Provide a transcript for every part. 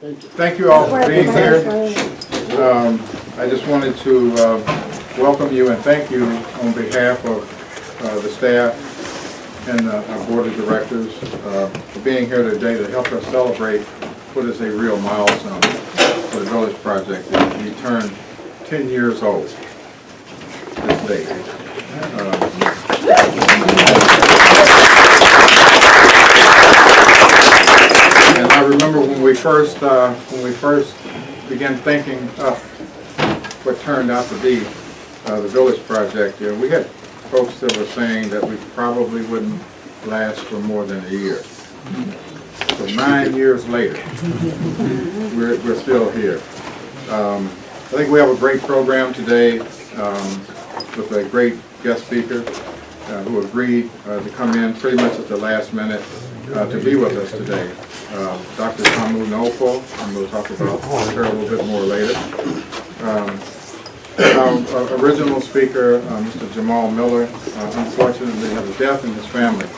Thank you all for being here. I just wanted to welcome you and thank you on behalf of the staff and our board of directors for being here today to help us celebrate what is a real milestone for the Village Project. We turned 10 years old this day. And I remember when we first began thinking of what turned out to be the Village Project, we had folks that were saying that we probably wouldn't last for more than a year. So 9 years later, we're still here. I think we have a great program today with a great guest speaker who agreed to come in pretty much at the last minute to be with us today. Dr. Tamu Nofo, and we'll talk about her a little bit more later. Our original speaker, Mr. Jamal Miller, unfortunately had a death in his family.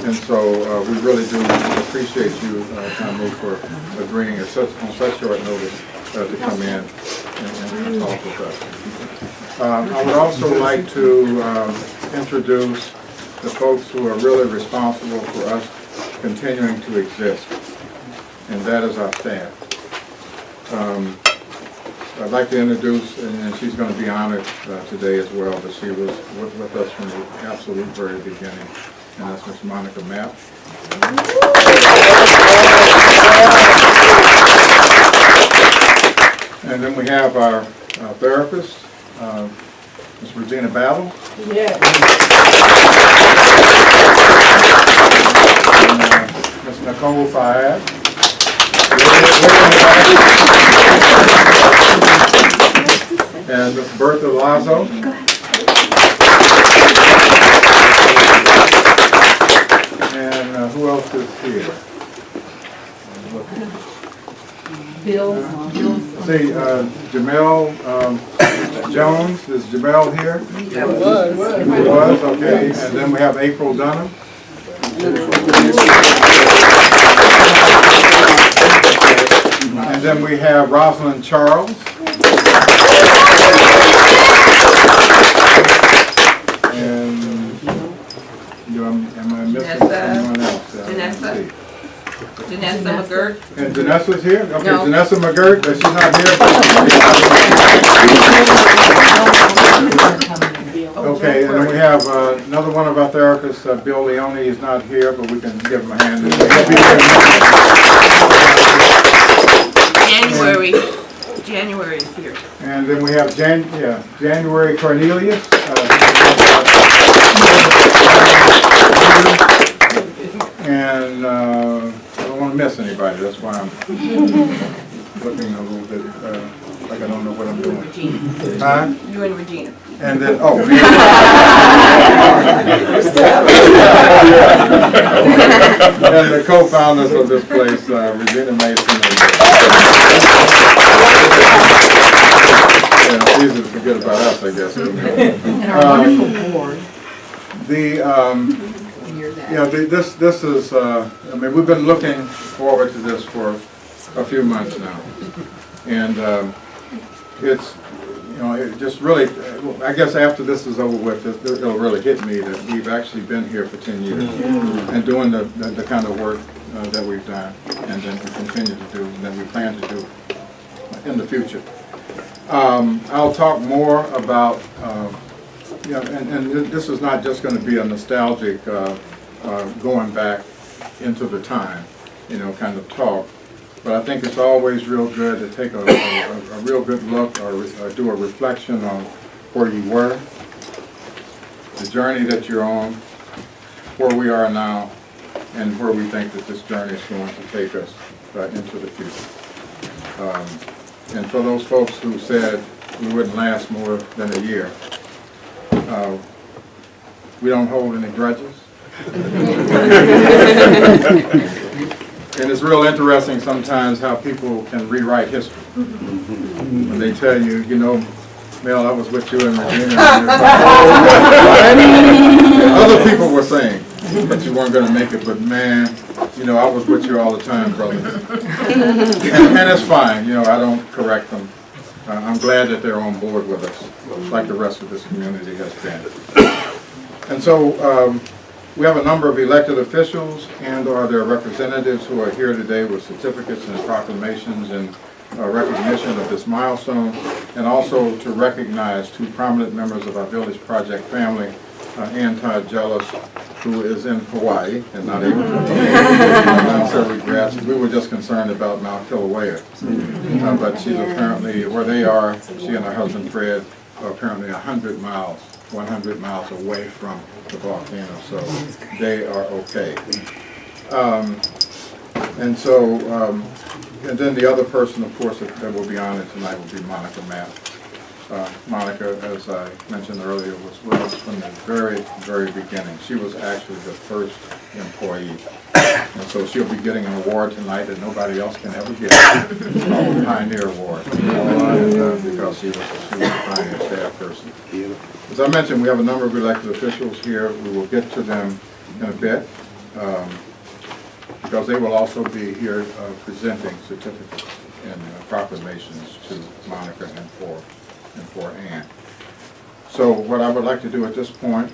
And so we really do appreciate you, Tamu, for agreeing on such short notice to come in and talk with us. I would also like to introduce the folks who are really responsible for us continuing to exist, and that is our staff. I'd like to introduce, and she's going to be honored today as well, but she was with us from the absolute very beginning, and that's Ms. Monica Mapp. And then we have our therapist, Ms. Regina Battle. Yeah. Ms. Nicole Fayad. And Ms. Bertha Lazo. And who else is here? Bill. See, Jamel Jones. Is Jamel here? He was. He was, okay. And then we have April Dunham. And then we have Rosalind Charles. And am I missing someone else? Janessa McGirt. And Janessa's here? Okay, No. Janessa McGirt, she's not here. Okay, and then we have another one of our therapists, Bill Leone. He's not here, but we can give him a hand. January is here. And then we have January Cornelius. And I don't want to miss anybody. That's why I'm looking a little bit like I don't know what I'm doing. Regina. Huh? You and Regina. And then, and the co-founders of this place, Regina Mason. It's easy to forget about us, I guess. And our wonderful board. This is, I mean, we've been looking forward to this for a few months now. And it's, it just really, I guess after this is over with, it'll really hit me that we've actually been here for 10 years and doing the kind of work that we've done and then we continue to do and then we plan to do in the future. I'll talk more about, and this is not just going to be a nostalgic going back into the time, kind of talk. But I think it's always real good to take a real good look or do a reflection on where you were, the journey that you're on, where we are now, and where we think that this journey is going to take us into the future. And for those folks who said we wouldn't last more than a year, we don't hold any grudges. And it's real interesting sometimes how people can rewrite history. When they tell you, Mel, I was with you in Virginia. Other people were saying that you weren't going to make it, but man, you know, I was with you all the time, brother. And it's fine, you know, I don't correct them. I'm glad that they're on board with us, like the rest of this community has been. And so we have a number of elected officials and or their representatives who are here today with certificates and proclamations and recognition of this milestone, and also to recognize two prominent members of our Village Project family, Ann Todd Jealous, who is in Hawaii and not able to announce her regrets. We were just concerned about Mount Kilauea, but she's apparently, where they are, she and her husband Fred are apparently 100 miles away from the volcano, so they are okay. And then the other person, of course, that will be honored tonight will be Monica Mapp. Monica, as I mentioned earlier, was with us from the very, very beginning. She was actually the first employee. And so she'll be getting an award tonight that nobody else can ever get, the Pioneer Award, because she was a Pioneer staff person. As I mentioned, we have a number of elected officials here. We will get to them in a bit, because they will also be here presenting certificates and proclamations to Monica and for Ann. So what I would like to do at this point,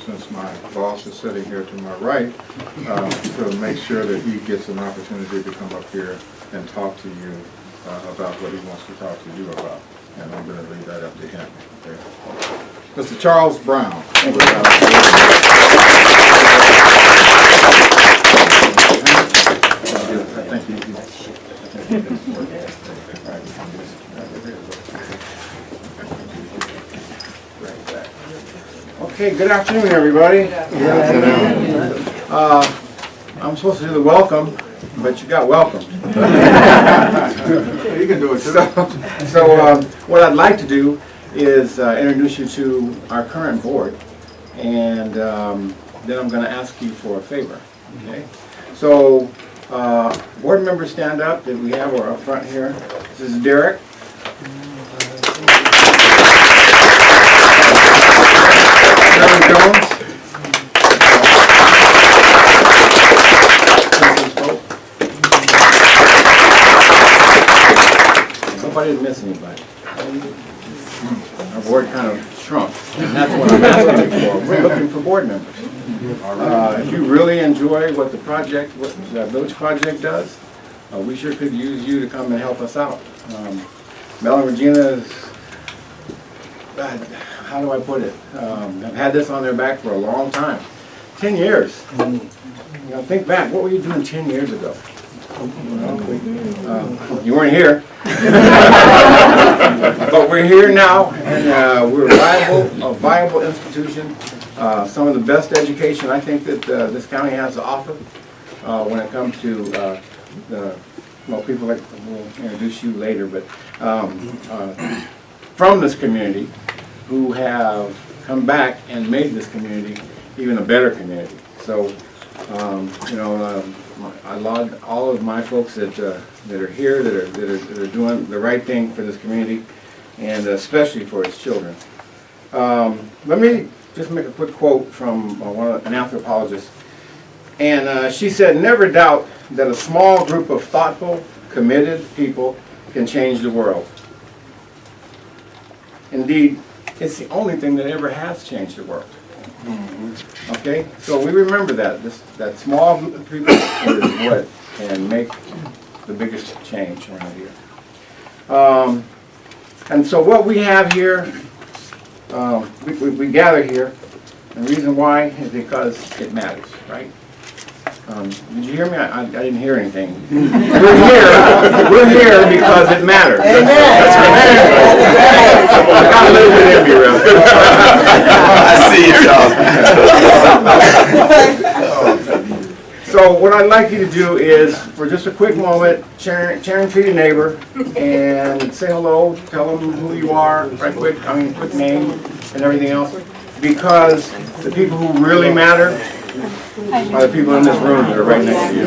since my boss is sitting here to my right, to make sure that he gets an opportunity to come up here and talk to you about what he wants to talk to you about. And I'm going to leave that up to him. Okay. Mr. Charles Brown. Thank you. Okay, good afternoon, everybody. Good afternoon. I'm supposed to do the welcome, but you got welcome. You can do it too. So what I'd like to do is introduce you to our current board, and then I'm going to ask you for a favor. Okay. So board members, stand up. That we have up front here. This is Derek. Jones. Hope I didn't miss anybody. Our board kind of shrunk. And that's what I'm asking for. We're looking for board members. If you really enjoy what the Village Project does, we sure could use you to come and help us out. Mel and Regina is, how do I put it? I've had this on their back for a long time. 10 years. You know, think back, what were you doing 10 years ago? You weren't here. But we're here now, and we're a viable institution. Some of the best education I think that this county has to offer when it comes to, well, people like, we'll introduce you later, but from this community, who have come back and made this community even a better community. So, you know, I laud all of my folks that are here, that are doing the right thing for this community, and especially for its children. Let me just make a quick quote from an anthropologist, and she said, "Never doubt that a small group of thoughtful, committed people can change the world. Indeed, it's the only thing that ever has changed the world." Okay, so we remember that that small group of people is what can make the biggest change around here. And so what we have here, we gather here, and the reason why is because it matters, right? Did you hear me? I didn't hear anything. We're here because it matters. I got a little bit in me, Rev. I see you, Charles. So what I'd like you to do is, for just a quick moment, turn to your neighbor and say hello, tell them who you are, right quick, quick name and everything else, because the people who really matter are the people in this room that are right next to you.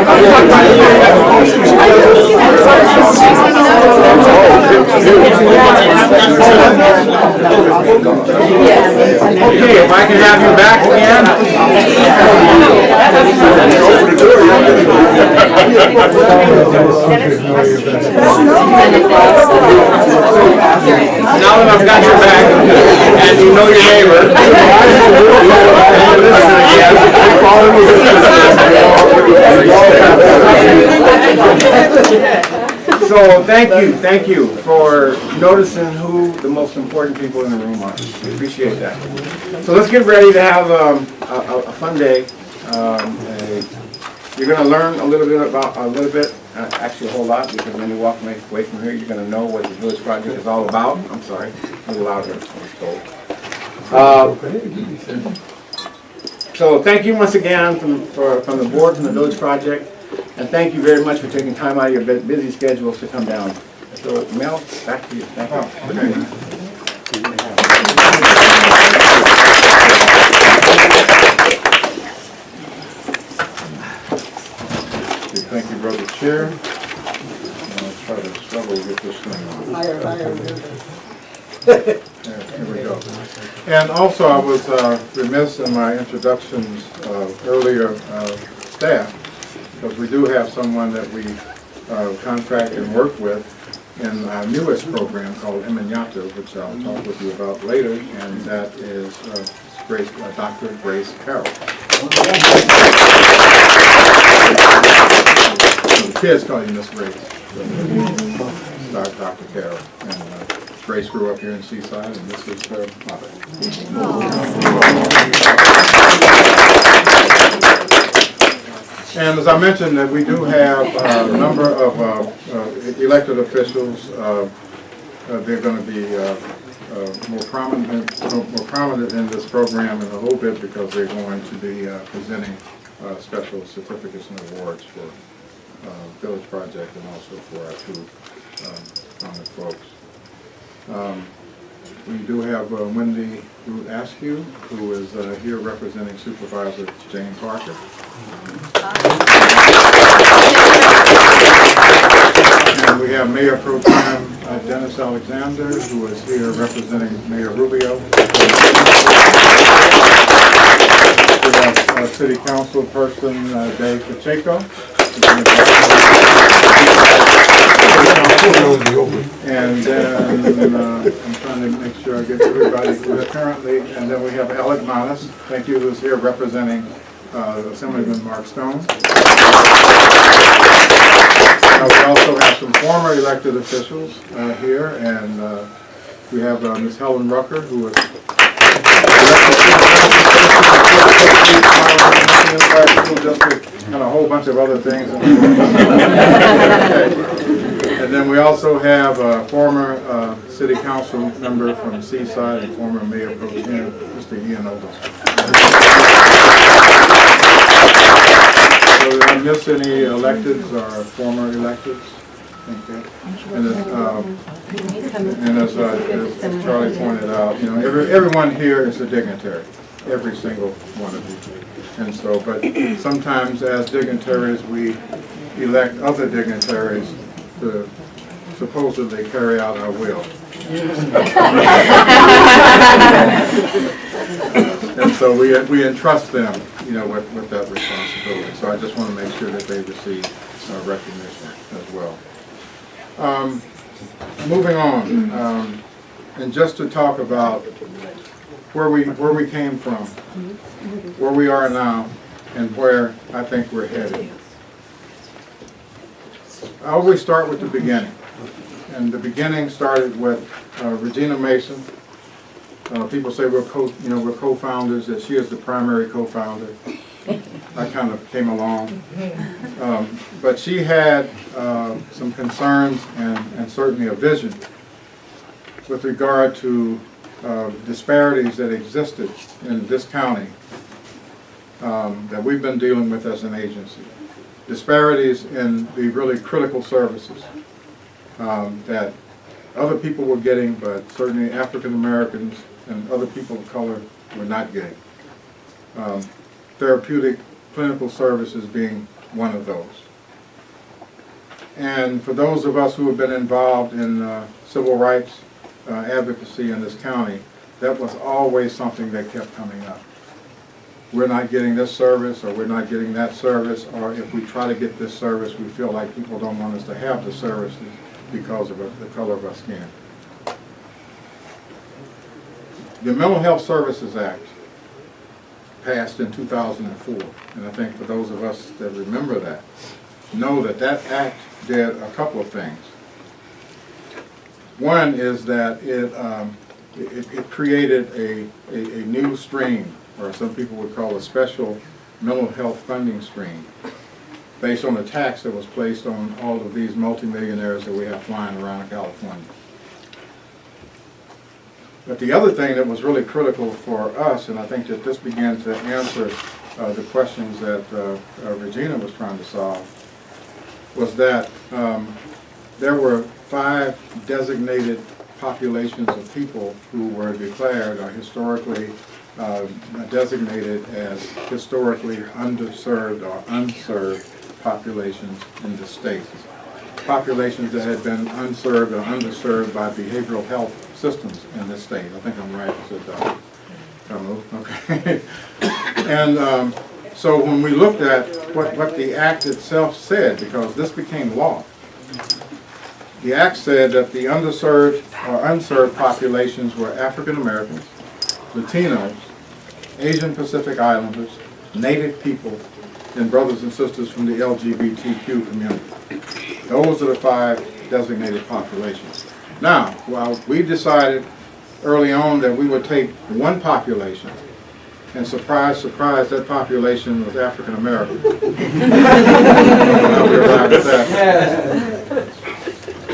Okay, if I can have you back again. Now that I've got your back and you know your neighbor, so thank you for noticing who the most important people in the room are. We appreciate that. So let's get ready to have a fun day. You're going to learn a little bit, actually a whole lot, because when you walk away from here, you're going to know what the Village Project is all about. I'm sorry, a little louder, I was told. So thank you once again from the board, from the Village Project, and thank you very much for taking time out of your busy schedules to come down. So Mel, back to you. Thank you. Thank you, Brother Chair. I'll try to struggle to get this thing on. Here we go. And also, I was remiss in my introductions of earlier staff, because we do have someone that we contract and work with in our newest program called Emancipation, which I'll talk with you about later, and that is Dr. Grace Carroll. The kids call you Miss Grace. Dr. Carroll. And Grace grew up here in Seaside, and this is her mother. And as I mentioned, that we do have a number of elected officials. They're going to be more prominent in this program in a little bit, because they're going to be presenting special certificates and awards for Village Project and also for our two prominent folks. We do have Wendy Root Askew, who is here representing Supervisor Jane Parker. And we have Mayor Pro Tem Dennis Alexander, who is here representing Mayor Rubio. We have City Council person Dave Pacheco. And then I'm trying to make sure I get everybody who's currently, and then we have Alec Manis, thank you, who's here representing Assemblyman Mark Stone. We also have some former elected officials here, and we have Ms. Helen Rucker, who is and a whole bunch of other things. And then we also have a former city council member from Seaside and former mayor pro tem, Mr. Ian Ogle. So did I miss any electeds or former electeds? Okay. And as Charlie pointed out, you know, everyone here is a dignitary, every single one of you. And so, but sometimes as dignitaries, we elect other dignitaries to supposedly carry out our will. And so we entrust them, you know, with that responsibility. So I just want to make sure that they receive recognition as well. Moving on, and just to talk about where we came from, where we are now, and where I think we're headed. I always start with the beginning, and the beginning started with Regina Mason. People say we're co-founders, that she is the primary co-founder. I kind of came along, but she had some concerns and certainly a vision with regard to disparities that existed in this county that we've been dealing with as an agency. Disparities in the really critical services that other people were getting, but certainly African Americans and other people of color were not getting. Therapeutic clinical services being one of those. And for those of us who have been involved in civil rights advocacy in this county, that was always something that kept coming up. We're not getting this service, or we're not getting that service, or if we try to get this service, we feel like people don't want us to have the services because of the color of our skin. The Mental Health Services Act passed in 2004, and I think for those of us that remember that, know that that act did a couple of things. One is that it created a new stream, or some people would call a special mental health funding stream, based on the tax that was placed on all of these multimillionaires that we have flying around California. But the other thing that was really critical for us, and I think that this began to answer the questions that Regina was trying to solve, was that there were 5 designated populations of people who were declared or historically designated as historically underserved or unserved populations in the state. Populations that had been unserved or underserved by behavioral health systems in this state. I think I'm right, said okay. And so when we looked at what the act itself said, because this became law, the act said that the underserved or unserved populations were African Americans, Latinos, Asian Pacific Islanders, Native people, and brothers and sisters from the LGBTQ community. Those are the 5 designated populations. Now, well, we decided early on that we would take one population, and surprise, surprise, that population was African American.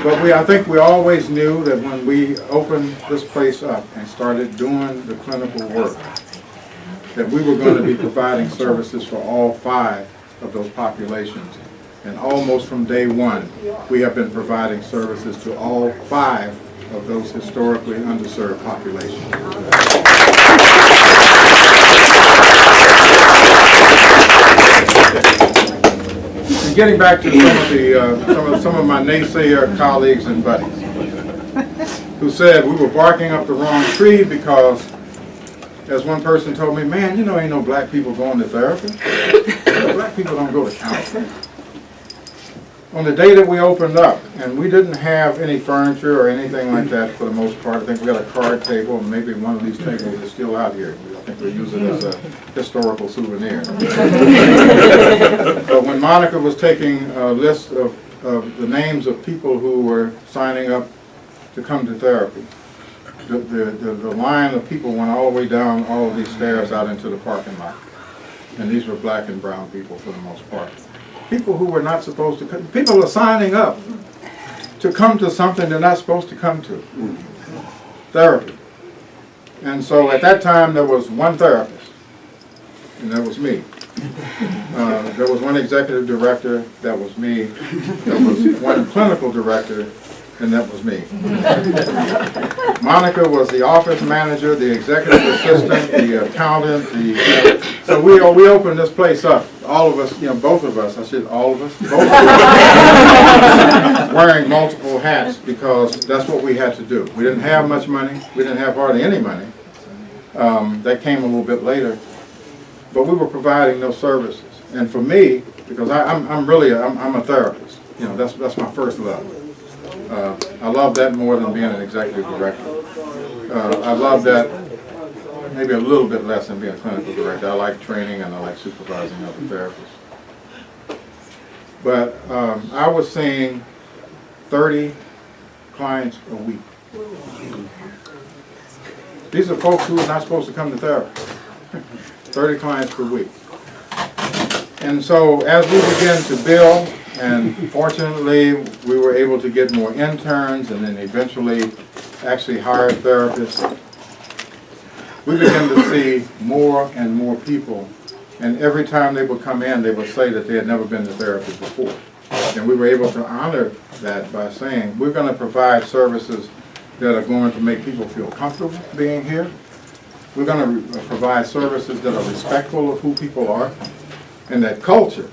But I think we always knew that when we opened this place up and started doing the clinical work, that we were going to be providing services for all 5 of those populations. And almost from day one, we have been providing services to all 5 of those historically underserved populations. And getting back to some of my naysayer colleagues and buddies who said we were barking up the wrong tree because, as one person told me, man, you know ain't no black people going to therapy. Black people don't go to counseling. On the day that we opened up, and we didn't have any furniture or anything like that for the most part. I think we got a card table, and maybe one of these tables is still out here. I think we use it as a historical souvenir. But when Monica was taking a list of the names of people who were signing up to come to therapy, the line of people went all the way down all of these stairs out into the parking lot. And these were black and brown people for the most part. People who were not supposed to come. People are signing up to come to something they're not supposed to come to. Therapy. And so at that time there was one therapist, and that was me. There was one executive director, that was me. There was one clinical director, and that was me. Monica was the office manager, the executive assistant, the accountant, so we opened this place up. All of us, both of us, I said all of us, both of us, wearing multiple hats because that's what we had to do. We didn't have much money. We didn't have hardly any money. That came a little bit later. But we were providing those services. And for me, because I'm a therapist. That's my first love. I love that more than being an executive director. I love that maybe a little bit less than being a clinical director. I like training and I like supervising other therapists. But I was seeing 30 clients a week. These are folks who are not supposed to come to therapy. 30 clients per week. And so as we began to build, and fortunately we were able to get more interns and then eventually actually hired therapists, we began to see more and more people. And every time they would come in, they would say that they had never been to therapy before. And we were able to honor that by saying, we're going to provide services that are going to make people feel comfortable being here. We're going to provide services that are respectful of who people are. and that culture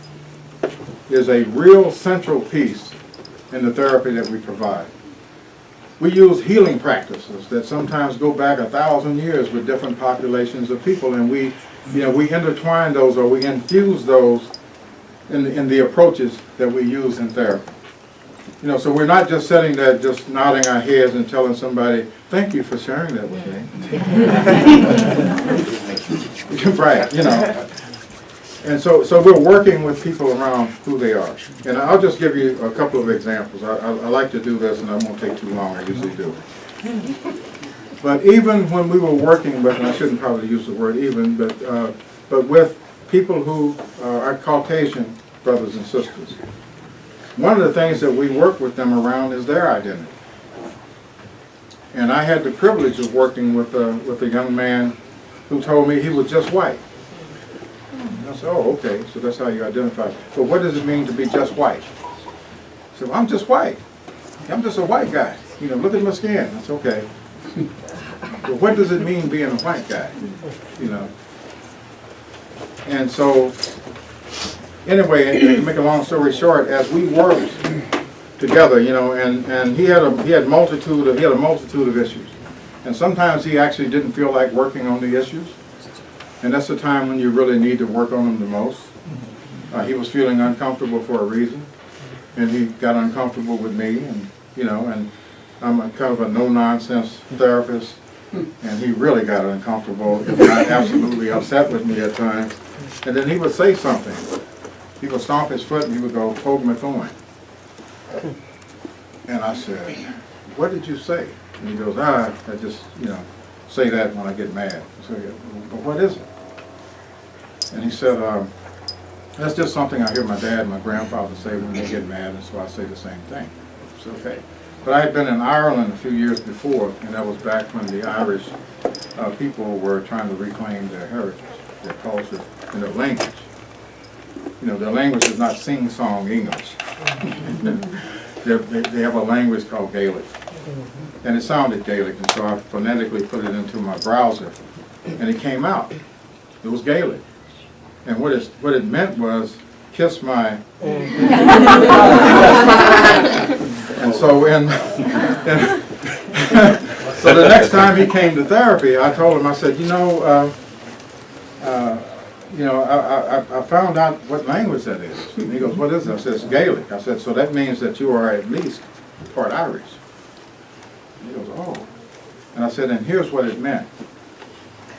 is a real central piece in the therapy that we provide. We use healing practices that sometimes go back 1,000 years with different populations of people, and we intertwine those, or we infuse those in the approaches that we use in therapy. So we're not just sitting there just nodding our heads and telling somebody, thank you for sharing that with me. Right, And so we're working with people around who they are. And I'll just give you a couple of examples. I like to do this, and I won't take too long, I usually do. But even when we were working with, and I shouldn't probably use the word even, but with people who are Caucasian brothers and sisters, one of the things that we work with them around is their identity. And I had the privilege of working with a young man who told me he was just white. And I said, oh, okay, so that's how you identify. But what does it mean to be just white? I said, well, I'm just white. I'm just a white guy. Look at my skin. That's okay. But what does it mean being a white guy? And so, anyway, to make a long story short, as we worked together, and he had a multitude of issues, and sometimes he actually didn't feel like working on the issues, and that's the time when you really need to work on them the most. He was feeling uncomfortable for a reason, and he got uncomfortable with me, and I'm kind of a no-nonsense therapist, and he really got uncomfortable, if not absolutely upset with me at times, and then he would say something. He would stomp his foot and he would go, poke my thorn. And I said, what did you say? And he goes, I just, say that when I get mad. I said, but what is it? And he said, that's just something I hear my dad and my grandfather say when they get mad, and so I say the same thing. It's okay. But I had been in Ireland a few years before, and that was back when the Irish people were trying to reclaim their heritage, their culture, and their language. Their language is not sing-song English. They have a language called Gaelic. And it sounded Gaelic, and so I phonetically put it into my browser, and it came out. It was Gaelic. And what it meant was, kiss my... And so so the next time he came to therapy, I told him, I said, I found out what language that is. And he goes, what is it? I said, it's Gaelic. I said, so that means that you are at least part Irish. And he goes, oh. And I said, and here's what it meant.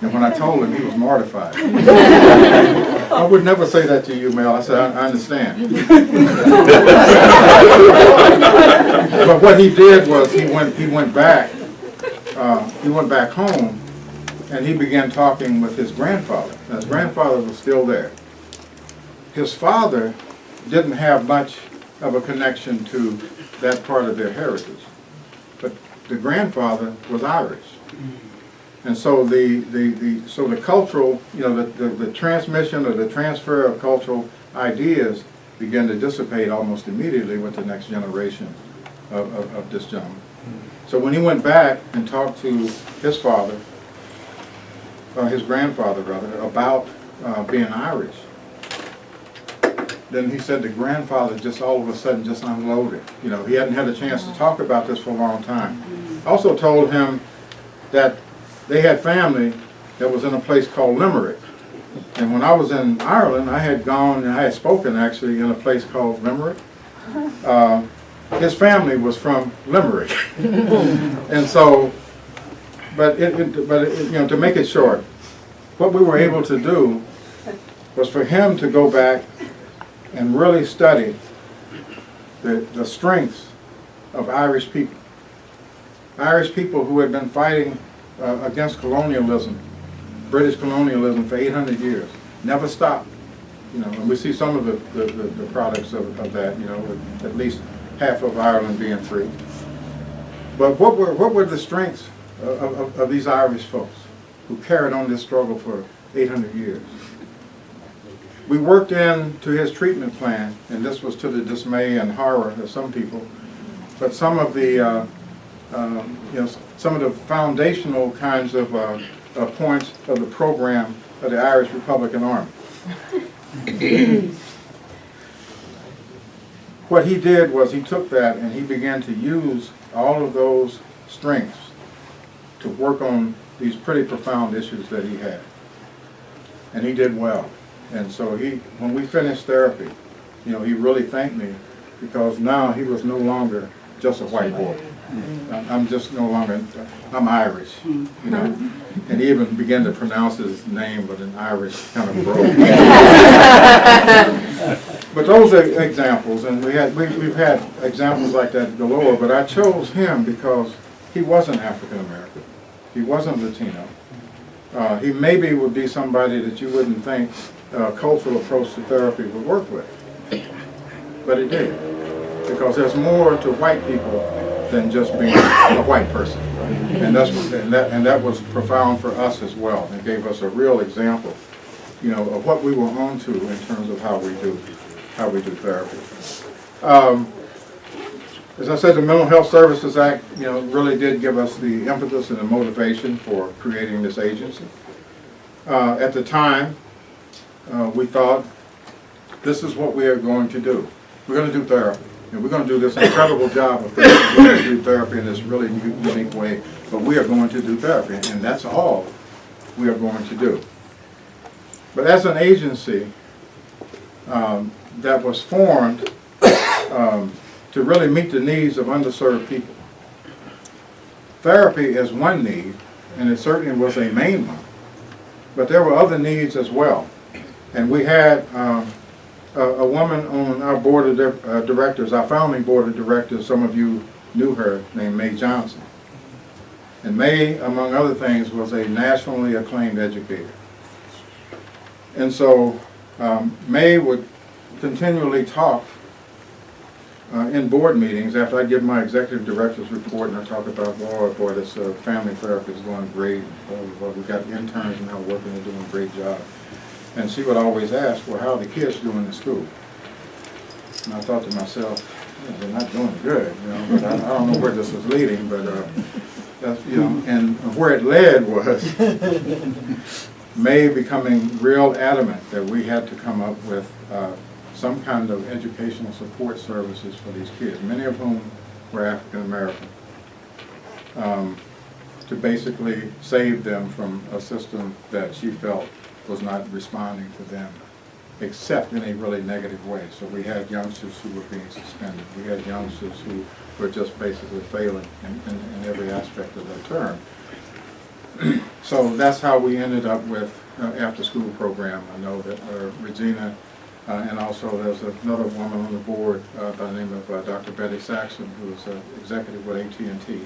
And when I told him, he was mortified. I would never say that to you, Mel. I said, I understand. But what he did was he went back home, and he began talking with his grandfather. Now, his grandfather was still there. His father didn't have much of a connection to that part of their heritage, but the grandfather was Irish. And so the cultural, the transmission or the transfer of cultural ideas began to dissipate almost immediately with the next generation of this gentleman. So when he went back and talked to his father, his grandfather rather, about being Irish, then he said the grandfather just all of a sudden just unloaded. He hadn't had a chance to talk about this for a long time. Also told him that they had family that was in a place called Limerick. And when I was in Ireland, I had gone and I had spoken actually in a place called Limerick. His family was from Limerick. And so, but to make it short, what we were able to do was for him to go back and really study the strengths of Irish people. Irish people who had been fighting against colonialism, British colonialism, for 800 years. Never stopped. And we see some of the products of that, with at least half of Ireland being free. But what were the strengths of these Irish folks who carried on this struggle for 800 years? We worked into his treatment plan, and this was to the dismay and horror of some people, but some of the some of the foundational kinds of points of the program of the Irish Republican Army. What he did was he took that and he began to use all of those strengths to work on these pretty profound issues that he had. And he did well. And so when we finished therapy, he really thanked me, because now he was no longer just a white boy. I'm just no longer, I'm Irish, And he even began to pronounce his name with an Irish kind of brogue. But those are examples, and we've had examples like that galore, but I chose him because he wasn't African American. He wasn't Latino. He maybe would be somebody that you wouldn't think a cultural approach to therapy would work with. But it did. Because there's more to white people than just being a white person. And that was profound for us as well. It gave us a real example, of what we were on to in terms of how we do therapy. As I said, the Mental Health Services Act, really did give us the impetus and the motivation for creating this agency. At the time, we thought, this is what we are going to do. We're going to do therapy. And we're going to do this incredible job of therapy. We're going to do therapy in this really unique way, but we are going to do therapy, and that's all we are going to do. But as an agency that was formed to really meet the needs of underserved people, therapy is one need, and it certainly was a main one, but there were other needs as well. And we had a woman on our board of directors, our founding board of directors. Some of you knew her, named Mae Johnson. And Mae, among other things, was a nationally acclaimed educator. And so Mae would continually talk in board meetings after I give my executive director's report, and I talk about, boy, this family therapy is going great. We've got interns now working and doing a great job. And she would always ask, well, how are the kids doing in school? And I thought to myself, they're not doing good, but I don't know where this was leading, but that's, and where it led was Mae becoming real adamant that we had to come up with some kind of educational support services for these kids, many of whom were African American, to basically save them from a system that she felt was not responding to them, except in a really negative way. So we had youngsters who were being suspended. We had youngsters who were just basically failing in every aspect of that term. So that's how we ended up with after-school program. I know that Regina, and also there's another woman on the board by the name of Dr. Betty Saxon, who's executive with AT&T.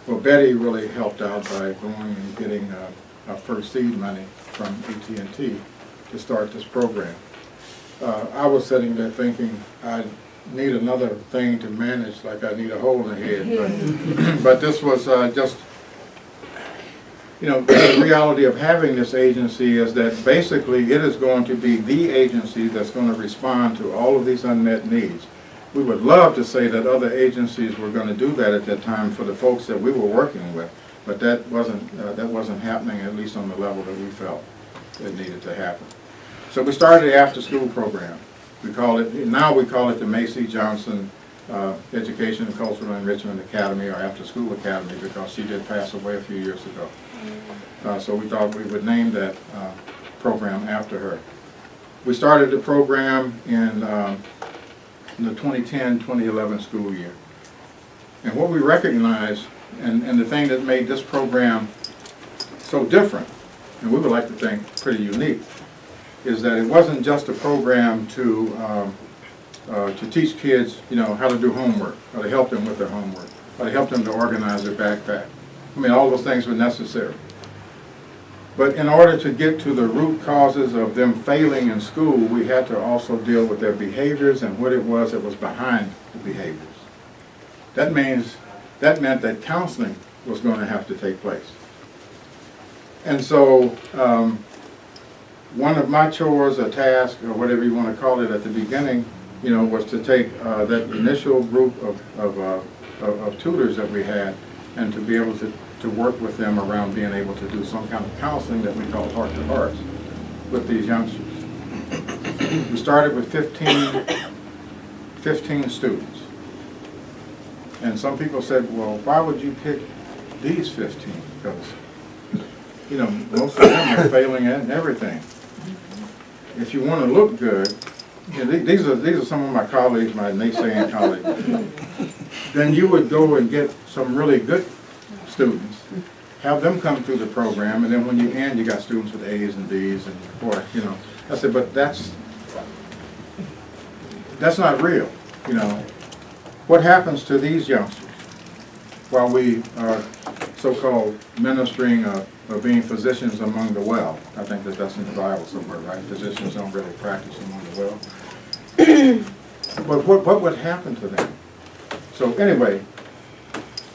Well, Betty really helped out by going and getting our first seed money from AT&T to start this program. I was sitting there thinking I need another thing to manage, like I need a hole in the head. But this was just, the reality of having this agency is that basically it is going to be the agency that's going to respond to all of these unmet needs. We would love to say that other agencies were going to do that at that time for the folks that we were working with. But that wasn't happening, at least on the level that we felt it needed to happen. So we started the after-school program. We call it the Macy Johnson Education and Cultural Enrichment Academy, or After-School Academy, because she did pass away a few years ago. So we thought we would name that program after her. We started the program in the 2010-2011 school year. And what we recognized, and the thing that made this program so different, and we would like to think pretty unique, is that it wasn't just a program to teach kids, how to do homework, or to help them with their homework, or to help them to organize their backpack. I mean, all those things were necessary. But in order to get to the root causes of them failing in school, we had to also deal with their behaviors and what it was that was behind the behaviors. That meant that counseling was going to have to take place. And so one of my chores or tasks, or whatever you want to call it at the beginning, was to take that initial group of tutors that we had and to be able to work with them around being able to do some kind of counseling that we call heart-to-hearts with these youngsters. We started with 15 students. And some people said, well, why would you pick these 15? Because, you know, most of them are failing at everything. If you want to look good, you know, these are some of my colleagues, my naysaying colleagues, then you would go and get some really good students, have them come through the program, and then when you end, you got students with A's and B's, and boy, you know. I said, but that's not real, you know. What happens to these youngsters while we are so-called ministering or being physicians among the well? I think that's in the Bible somewhere, right? Physicians don't really practice among the well. But what would happen to them? So anyway,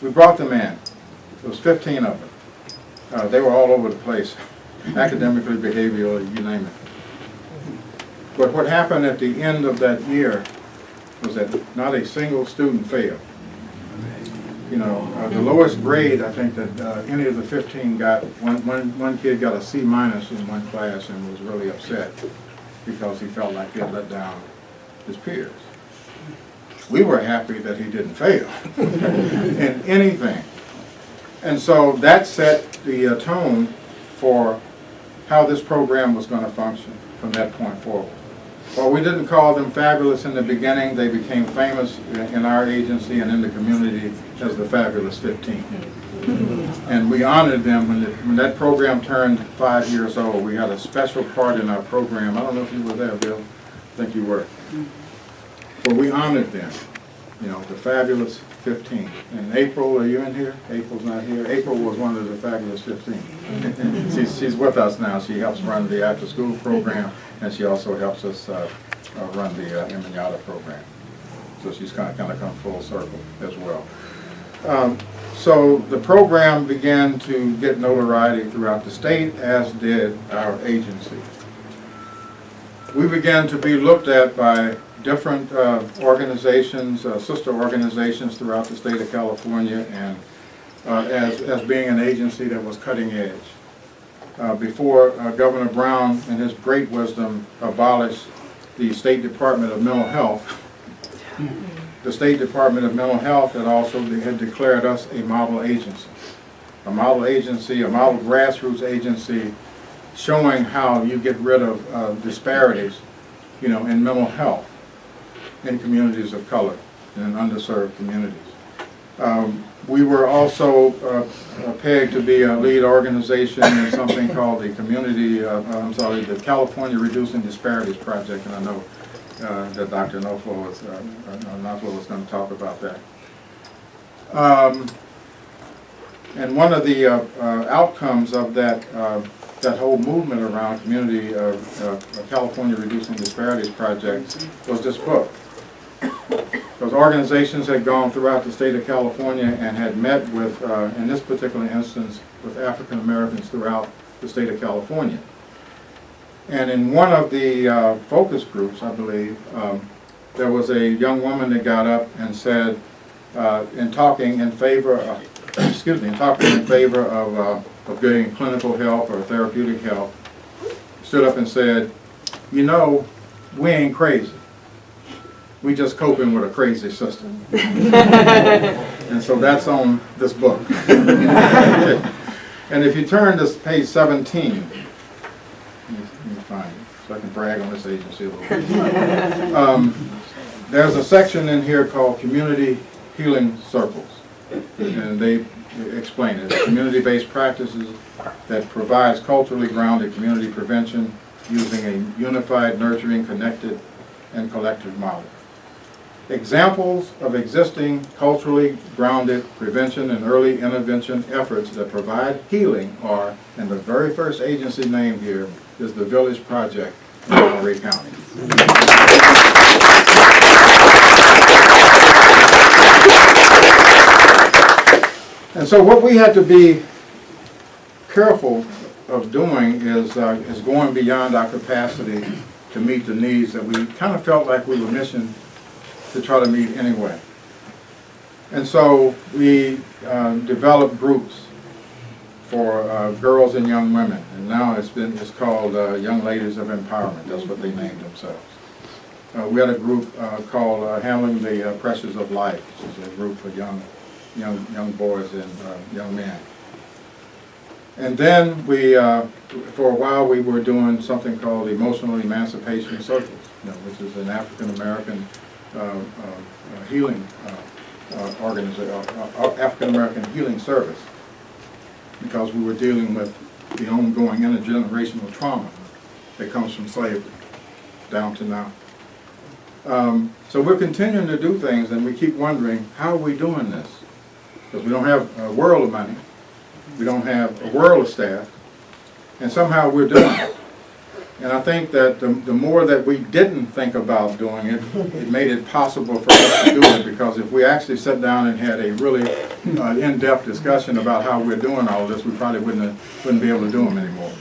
we brought them in. There was 15 of them. They were all over the place, academically, behaviorally, you name it. But what happened at the end of that year was that not a single student failed. You know, the lowest grade I think that any of the 15 got, one kid got a C- in one class and was really upset because he felt like he had let down his peers. We were happy that he didn't fail in anything. And so that set the tone for how this program was going to function from that point forward. While we didn't call them fabulous in the beginning, they became famous in our agency and in the community as the Fabulous 15. And we honored them when that program turned 5 years old. We had a special part in our program. I don't know if you were there, Bill. I think you were. But we honored them, you know, the Fabulous 15. And April, are you in here? April's not here. April was one of the Fabulous 15. She's with us now. She helps run the after-school program, and she also helps us run the Emanata program. So she's kind of come full circle as well. So the program began to get notoriety throughout the state, as did our agency. We began to be looked at by different organizations, sister organizations throughout the state of California, and as being an agency that was cutting edge. Before Governor Brown, in his great wisdom, abolished the State Department of Mental Health, the State Department of Mental Health had declared us a model agency. A model agency, a model grassroots agency, showing how you get rid of disparities, you know, in mental health in communities of color and in underserved communities. We were also pegged to be a lead organization in something called the the California Reducing Disparities Project, and I know that Dr. Noflo was going to talk about that. And one of the outcomes of that whole movement around community California Reducing Disparities Project was this book. Those organizations had gone throughout the state of California and had met with, in this particular instance, with African Americans throughout the state of California. And in one of the focus groups, I believe, there was a young woman that got up and said, in talking in favor of, of getting clinical help or therapeutic help, stood up and said, you know, we ain't crazy. We just coping with a crazy system. And so that's on this book. And if you turn to page 17, let me find it so I can brag on this agency a little bit. There's a section in here called Community Healing Circles. And they explain it. Community-based practices that provides culturally grounded community prevention using a unified, nurturing, connected, and collective model. Examples of existing culturally grounded prevention and early intervention efforts that provide healing are, and the very first agency named here is the Village Project in Monterey County. And so what we had to be careful of doing is going beyond our capacity to meet the needs that we kind of felt like we were missing to try to meet anyway. And so we developed groups for girls and young women, and now it's called Young Ladies of Empowerment. That's what they named themselves. we had a group called Handling the Pressures of Life, which is a group for young boys and young men. And then we, for a while, we were doing something called Emotional Emancipation Circles, which is an African American healing African American healing service, because we were dealing with the ongoing intergenerational trauma that comes from slavery down to now. So we're continuing to do things, and we keep wondering, how are we doing this? Because we don't have a world of money, we don't have a world of staff, and somehow we're doing it. And I think that the more that we didn't think about doing it, it made it possible for us to do it, because if we actually sat down and had a really in-depth discussion about how we're doing all this, we probably wouldn't be able to do them anymore.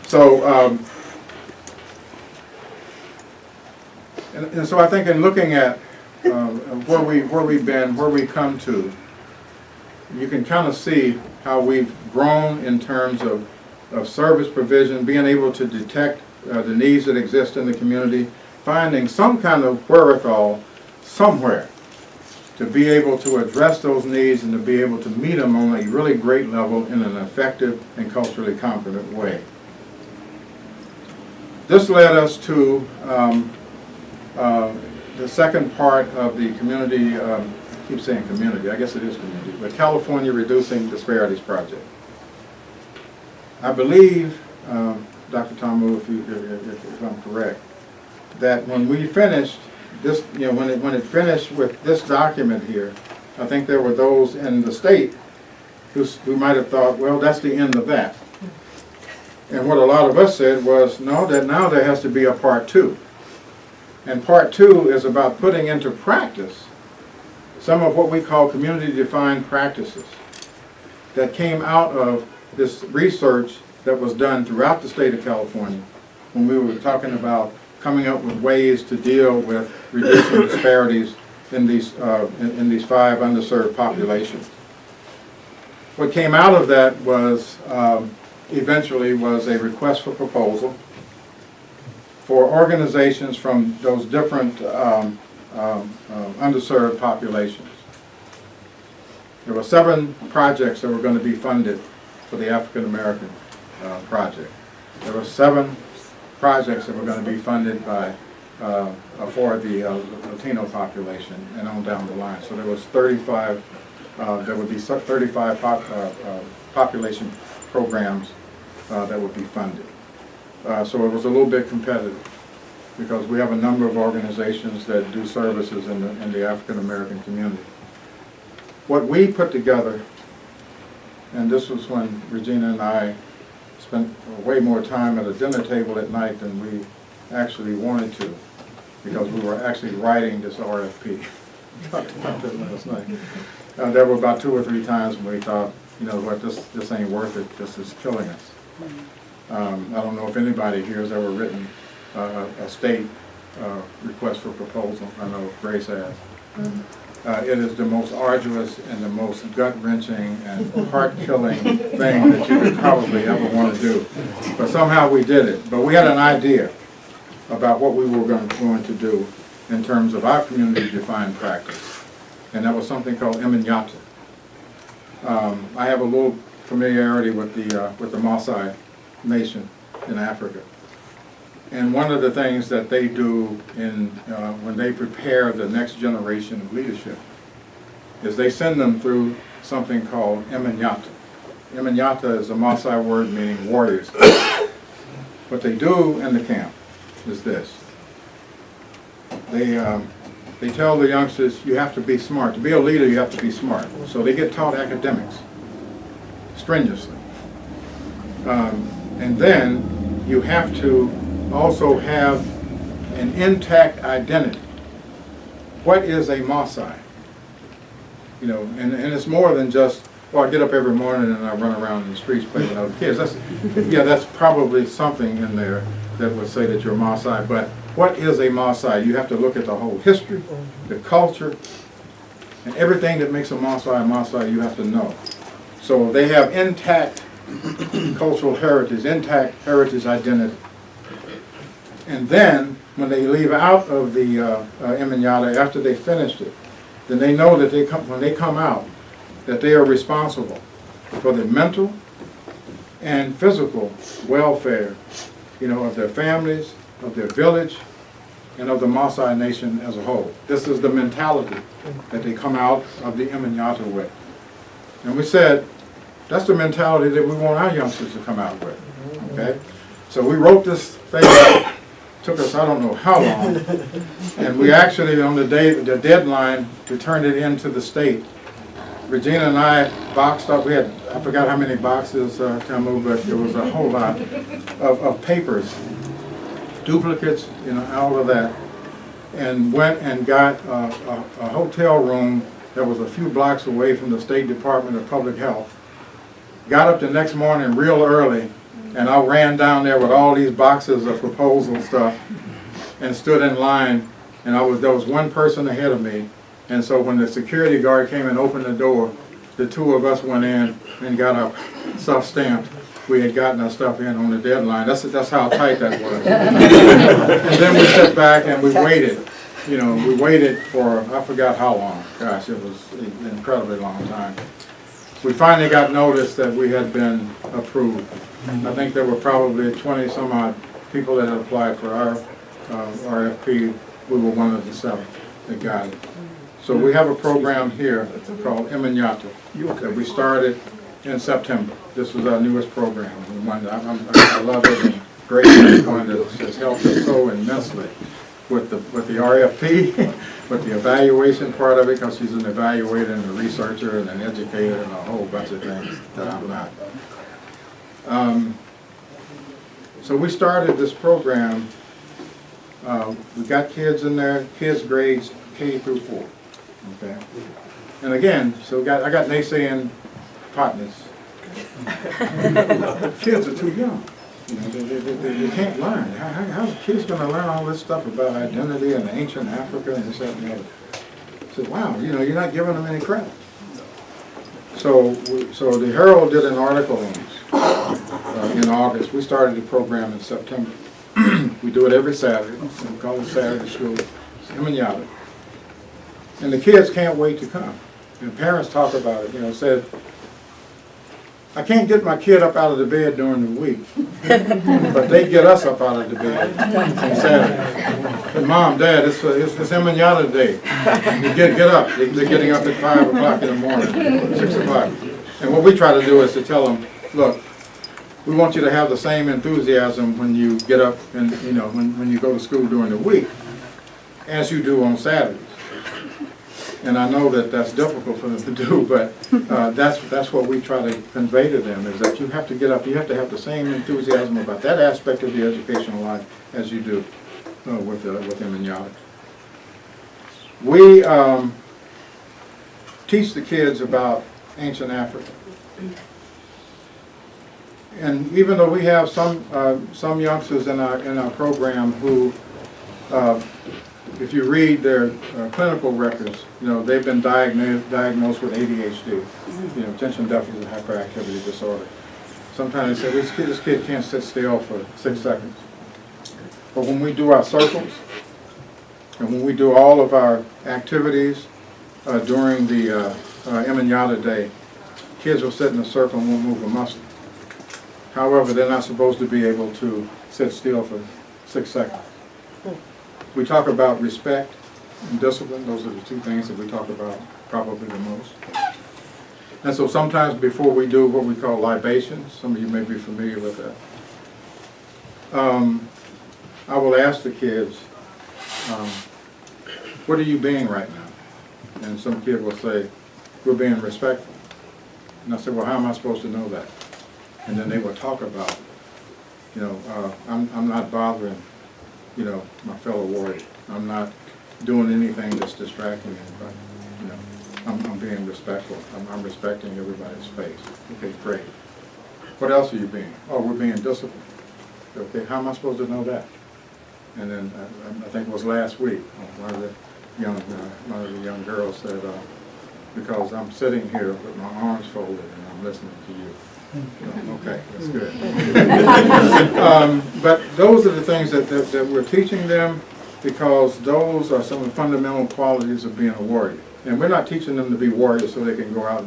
So, and so I think in looking at where we've been, where we come to, you can kind of see how we've grown in terms of service provision, being able to detect the needs that exist in the community, finding some kind of wherewithal somewhere to be able to address those needs and to be able to meet them on a really great level in an effective and culturally competent way. This led us to the second part of the community, I keep saying community, I guess it is community, but California Reducing Disparities Project. I believe, Dr. Tomu, if I'm correct, that when we finished this, when it finished with this document here, I think there were those in the state who might have thought, well, that's the end of that. And what a lot of us said was, no, that now there has to be a part two. And part two is about putting into practice some of what we call community-defined practices that came out of this research that was done throughout the state of California when we were talking about coming up with ways to deal with reducing disparities in these 5 underserved populations. What came out of that was eventually was a request for proposal for organizations from those different underserved populations. There were 7 projects that were going to be funded for the African American project. There were 7 projects that were going to be funded by for the Latino population and on down the line. So there was 35. There would be 35 population programs that would be funded. So it was a little bit competitive, because we have a number of organizations that do services in the African American community. What we put together, and this was when Regina and I spent way more time at a dinner table at night than we actually wanted to, because we were actually writing this RFP. We talked about that last night. There were about 2 or 3 times when we thought, you know what, this ain't worth it, this is killing us. I don't know if anybody here has ever written a state request for proposal. I know Grace has. It is the most arduous and the most gut-wrenching and heart-killing thing that you could probably ever want to do. But somehow we did it. But we had an idea about what we were going to do in terms of our community-defined practice. And that was something called Emancipation. I have a little familiarity with the Maasai Nation in Africa. And one of the things that they do when they prepare the next generation of leadership is they send them through something called Emancipation. Emancipation is a Maasai word meaning warriors. What they do in the camp is this. They tell the youngsters, you have to be smart. To be a leader, you have to be smart. So they get taught academics strenuously. And then you have to also have an intact identity. What is a Maasai? You know, and it's more than just, well, I get up every morning and I run around in the streets playing with other kids. That's probably something in there that would say that you're a Maasai, but what is a Maasai? You have to look at the whole history, the culture, and everything that makes a Maasai you have to know. So they have intact cultural heritage, intact heritage identity. And then when they leave out of the Emancipation, after they finished it, then they know that when they come out, that they are responsible for the mental and physical welfare, of their families, of their village, and of the Maasai Nation as a whole. This is the mentality that they come out of the Emancipation with. And we said, that's the mentality that we want our youngsters to come out with, okay? So we wrote this thing out. Took us I don't know how long, and we actually, on the deadline to turn it into the state, Regina and I boxed up, I forgot how many boxes, Tamu, but it was a whole lot of papers, duplicates, all of that, and went and got a hotel room that was a few blocks away from the State Department of Public Health. Got up the next morning real early, and I ran down there with all these boxes of proposal stuff and stood in line, and there was one person ahead of me, and so when the security guard came and opened the door, the two of us went in and got our stuff stamped. We had gotten our stuff in on the deadline. That's how tight that was. And then we sat back and we waited. We waited for, I forgot how long. Gosh, it was an incredibly long time. We finally got notice that we had been approved. I think there were probably 20 some odd people that had applied for our RFP. We were one of the 7 that got it. So we have a program here called Emancipation that we started in September. This was our newest program. I love it, and great one that has helped us so immensely with the RFP, with the evaluation part of it, because she's an evaluator and a researcher and an educator and a whole bunch of things that I'm not. So we started this program. We got kids in there, kids grades K through 4. Okay. And again, so I got naysaying partners. Kids are too young. They can't learn. How are kids going to learn all this stuff about identity and ancient Africa and this, that, and the other? I said, wow, you're not giving them any credit. So the Herald did an article on this in August. We started the program in September. We do it every Saturday. We call it Saturday School. It's Emancipation. And the kids can't wait to come. And parents talk about it, said, I can't get my kid up out of the bed during the week, but they get us up out of the bed on Saturday. But Mom, Dad, it's Emancipation Day. You get up. They're getting up at 5 o'clock in the morning, 6 o'clock. And what we try to do is to tell them, look, we want you to have the same enthusiasm when you get up and, when you go to school during the week as you do on Saturdays. And I know that that's difficult for them to do, but that's what we try to convey to them, is that you have to get up, you have to have the same enthusiasm about that aspect of the educational life as you do with Emancipation. We teach the kids about ancient Africa. And even though we have some youngsters in our program who, if you read their clinical records, they've been diagnosed with ADHD, attention deficit hyperactivity disorder. Sometimes they say, this kid can't sit still for 6 seconds. But when we do our circles, and when we do all of our activities during the Emancipation Day, kids will sit in a circle and won't move a muscle. However, they're not supposed to be able to sit still for 6 seconds. We talk about respect and discipline. Those are the 2 things that we talk about probably the most. And so sometimes before we do what we call libations, some of you may be familiar with that, I will ask the kids, what are you being right now? And some kid will say, we're being respectful. And I say, well, how am I supposed to know that? And then they will talk about, I'm not bothering my fellow warrior. I'm not doing anything that's distracting anybody. I'm being respectful. I'm respecting everybody's space. Okay, great. What else are you being? Oh, we're being disciplined. Okay, how am I supposed to know that? And then I think it was last week, one of the young girls said, because I'm sitting here with my arms folded and I'm listening to you. Okay, that's good. But those are the things that we're teaching them, because those are some of the fundamental qualities of being a warrior. And we're not teaching them to be warriors so they can go out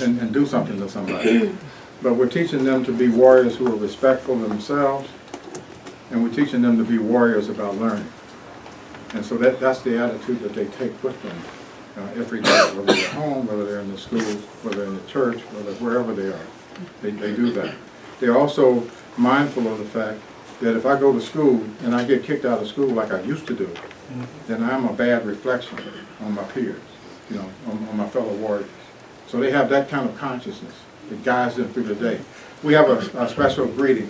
and do something to somebody. But we're teaching them to be warriors who are respectful of themselves, and we're teaching them to be warriors about learning. And so that's the attitude that they take with them every day, whether they're at home, whether they're in the schools, whether they're in the church, wherever they are. They do that. They're also mindful of the fact that if I go to school and I get kicked out of school like I used to do, then I'm a bad reflection on my peers, on my fellow warriors. So they have that kind of consciousness that guides them through the day. We have a special greeting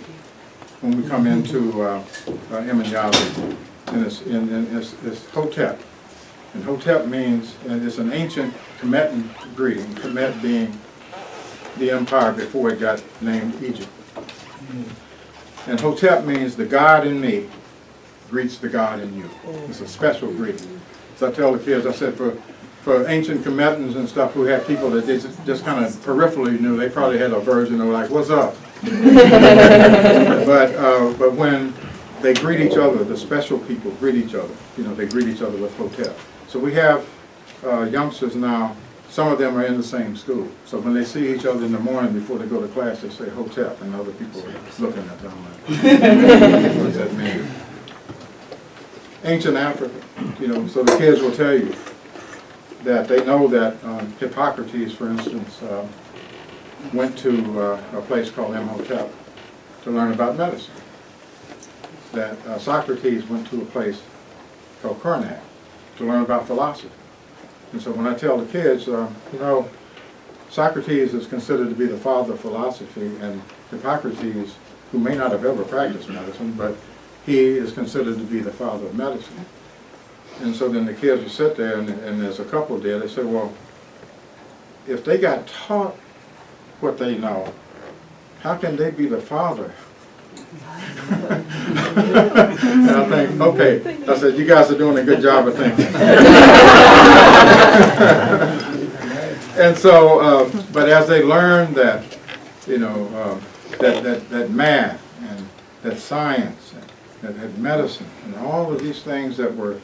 when we come into Emancipation, and it's Hotep. And Hotep means, and it's an ancient Kemetan greeting, Kemet being the empire before it got named Egypt. And Hotep means the God in me greets the God in you. It's a special greeting. So I tell the kids, I said, for ancient Kemetans and stuff who had people that they just kind of peripherally knew, they probably had a version of like, what's up? But when they greet each other, the special people greet each other. They greet each other with Hotep. So we have youngsters now. Some of them are in the same school. So when they see each other in the morning before they go to class, they say Hotep, and other people are looking at them like, what does that mean? Ancient Africa, so the kids will tell you that they know that Hippocrates, for instance, went to a place called Imhotep to learn about medicine. That Socrates went to a place called Karnak to learn about philosophy. And so when I tell the kids, Socrates is considered to be the father of philosophy, and Hippocrates, who may not have ever practiced medicine, but he is considered to be the father of medicine. And so then the kids will sit there, and there's a couple there, they say, well, if they got taught what they know, how can they be the father? And I think, okay, I said, you guys are doing a good job of thinking. And so, but as they learn that, that math and that science and that medicine and all of these things that were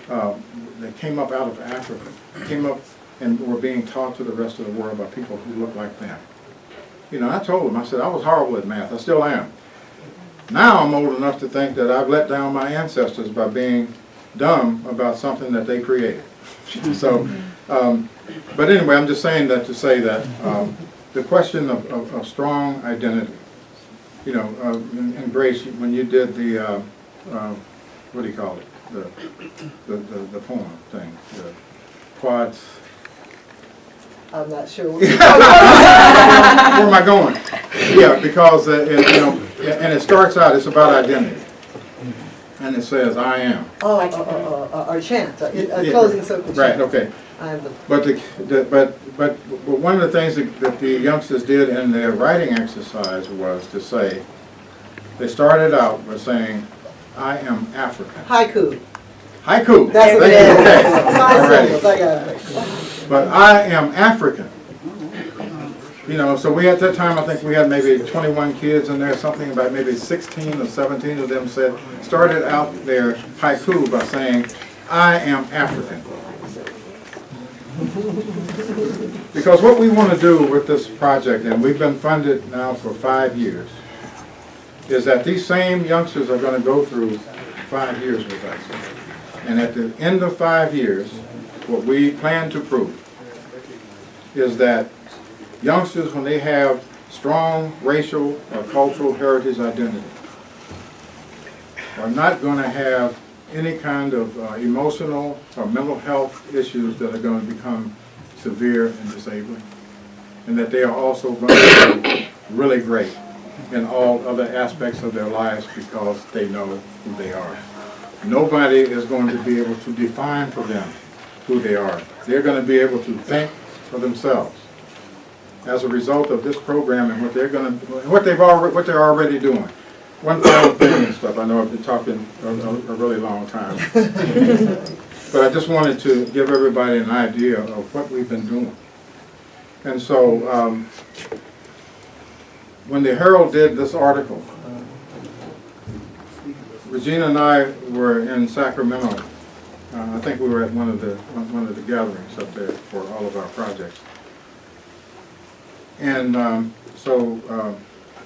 that came up out of Africa, came up and were being taught to the rest of the world by people who looked like them. I told them, I said, I was horrible at math. I still am. Now I'm old enough to think that I've let down my ancestors by being dumb about something that they created. So, but anyway, I'm just saying that to say that the question of strong identity, in Grace, when you did the, what do you call it, the poem thing, the quads. I'm not sure. Where am I going? Yeah, because and it starts out. It's about identity, and it says, "I am." Or chant, a closing circle. Right. Okay. But one of the things that the youngsters did in their writing exercise was to say, they started out by saying, "I am African." Haiku. Haiku. That's what it is. Okay. Five Alrighty. syllables, I got it. But I am African. So we at that time, I think we had maybe 21 kids in there, something about maybe 16 or 17 of them started out their haiku by saying, I am African. Because what we want to do with this project, and we've been funded now for 5 years, is that these same youngsters are going to go through 5 years with us. And at the end of 5 years, what we plan to prove is that youngsters, when they have strong racial or cultural heritage identity, are not going to have any kind of emotional or mental health issues that are going to become severe and disabling. And that they are also going to be really great in all other aspects of their lives because they know who they are. Nobody is going to be able to define for them who they are. They're going to be able to think for themselves as a result of this program and what they're going to, what they're already doing. One final thing and stuff. I know I've been talking a really long time, but I just wanted to give everybody an idea of what we've been doing. And so when the Herald did this article, Regina and I were in Sacramento. I think we were at one of the gatherings up there for all of our projects. And so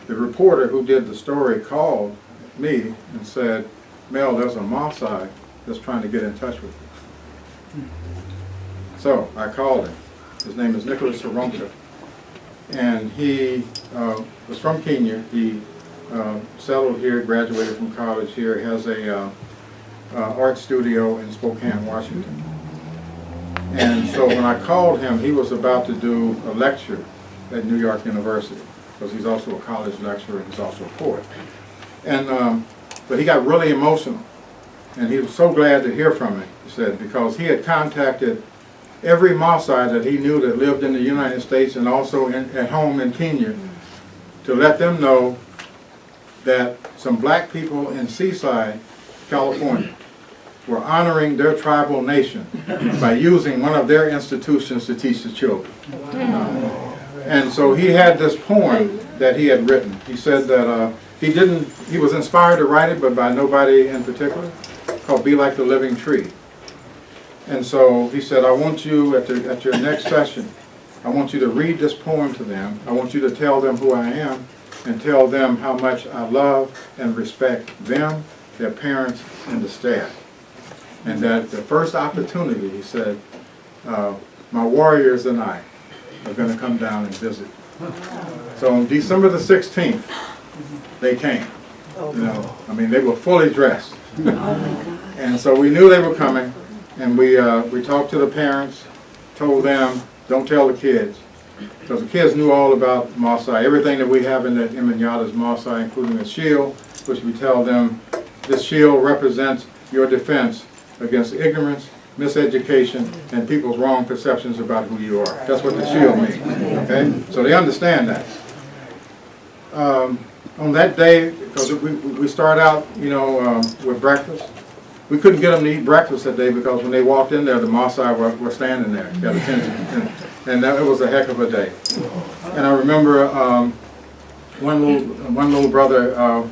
the reporter who did the story called me and said, Mel, there's a Maasai that's trying to get in touch with you. So I called him. His name is Nicholas Aramta. And he was from Kenya. He settled here, graduated from college here, has a art studio in Spokane, Washington. And so when I called him, he was about to do a lecture at New York University, because he's also a college lecturer and he's also a poet. And but he got really emotional, and he was so glad to hear from me, he said, because he had contacted every Maasai that he knew that lived in the United States and also at home in Kenya, to let them know that some black people in Seaside, California, were honoring their tribal nation by using one of their institutions to teach the children. And so he had this poem that he had written. He said that he was inspired to write it, but by nobody in particular, called Be Like the Living Tree. And so he said, I want you, at your next session, I want you to read this poem to them. I want you to tell them who I am and tell them how much I love and respect them, their parents, and the staff. And that the first opportunity, he said, my warriors and I are going to come down and visit. So on December the 16th, they came. You know, I mean, they were fully dressed. And so we knew they were coming, and we talked to the parents, told them, don't tell the kids. Because the kids knew all about Maasai. Everything that we have in that Imanyatta is Maasai, including a shield, which we tell them, this shield represents your defense against ignorance, miseducation, and people's wrong perceptions about who you are. That's what the shield means, okay? So they understand that. On that day, because we start out, you know, with breakfast, we couldn't get them to eat breakfast that day because when they walked in there, the Maasai were standing there, got attention, and that, it was a heck of a day. And I remember one little brother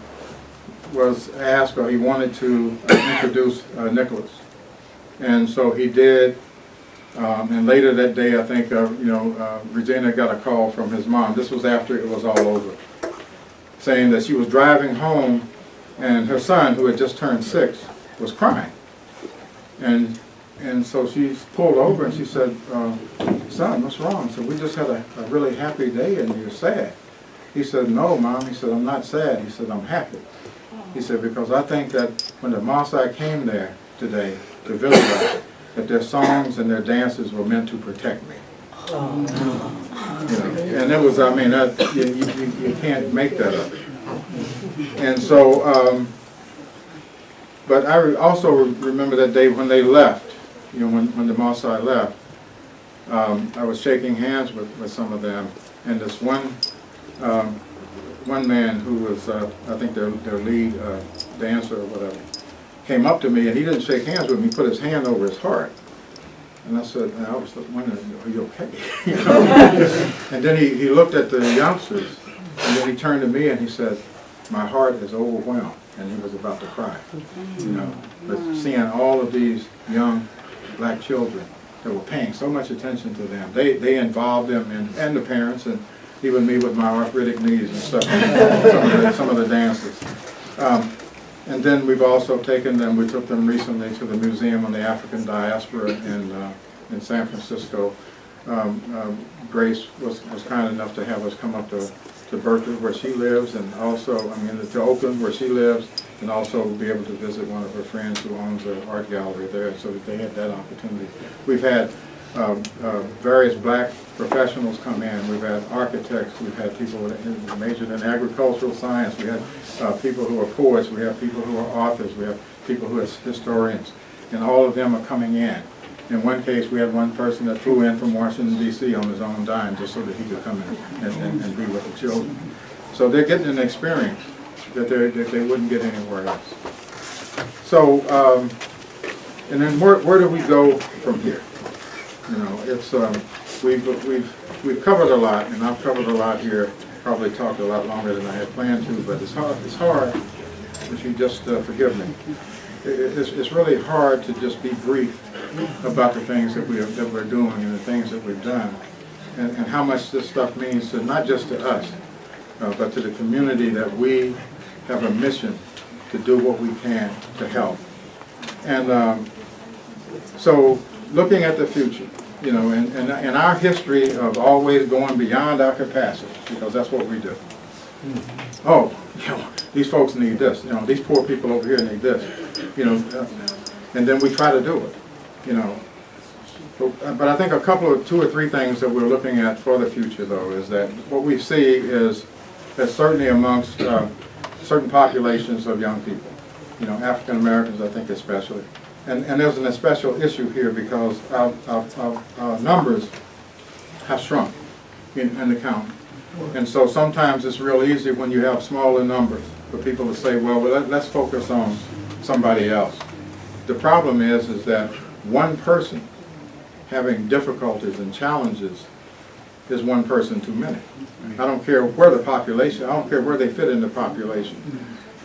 was asked, or he wanted to introduce Nicholas. And so he did, and later that day, I think, Regina got a call from his mom. This was after it was all over, saying that she was driving home, and her son, who had just turned 6, was crying. And so she pulled over and she said, son, what's wrong? So we just had a really happy day and you're sad. He said, no, Mom. He said, I'm not sad. He said, I'm happy. He said, because I think that when the Maasai came there today to visit us, that their songs and their dances were meant to protect me. You know, and it was, I mean, you can't make that up. And so, but I also remember that day when they left, you know, when the Maasai left, I was shaking hands with some of them, and this one man who was, I think their lead dancer or whatever, came up to me, and he didn't shake hands with me, he put his hand over his heart. And I said, and I was wondering, are you okay? You know? And then he looked at the youngsters, and then he turned to me and he said, my heart is overwhelmed. And he was about to cry, you know. But seeing all of these young black children that were paying so much attention to them, they involved them in, and the parents, and even me with my arthritic knees and stuff, some of the dances. And then we've also taken them, we took them recently to the Museum on the African Diaspora in San Francisco. Grace was kind enough to have us come up to Berkeley, where she lives, and also, I mean, to Oakland, where she lives, and also be able to visit one of her friends who owns an art gallery there, so that they had that opportunity. We've had various black professionals come in. We've had architects, we've had people who majored in agricultural science, we had people who are poets, we have people who are authors, we have people who are historians, and all of them are coming in. In one case, we had one person that flew in from Washington, D.C. on his own dime just so that he could come in and be with the children. So they're getting an experience that they wouldn't get anywhere else. So, and then where do we go from here? You know, it's we've covered a lot, and I've covered a lot here. Probably talked a lot longer than I had planned to, but it's hard. If you just forgive me, it's really hard to just be brief about the things that we're doing and the things that we've done, and how much this stuff means to not just to us, but to the community that we have a mission to do what we can to help. And so, looking at the future, you know, and our history of always going beyond our capacity, because that's what we do. Oh, you know, these folks need this. You know, these poor people over here need this. You know, and then we try to do it. You know, but I think two or three things that we're looking at for the future, though, is that what we see is that certainly amongst certain populations of young people, you know, African Americans, I think especially, and there's an especial issue here because our numbers have shrunk in the county. And so sometimes it's real easy when you have smaller numbers for people to say, well, let's focus on somebody else. The problem is that one person having difficulties and challenges is one person too many. I don't care where the population, I don't care where they fit in the population.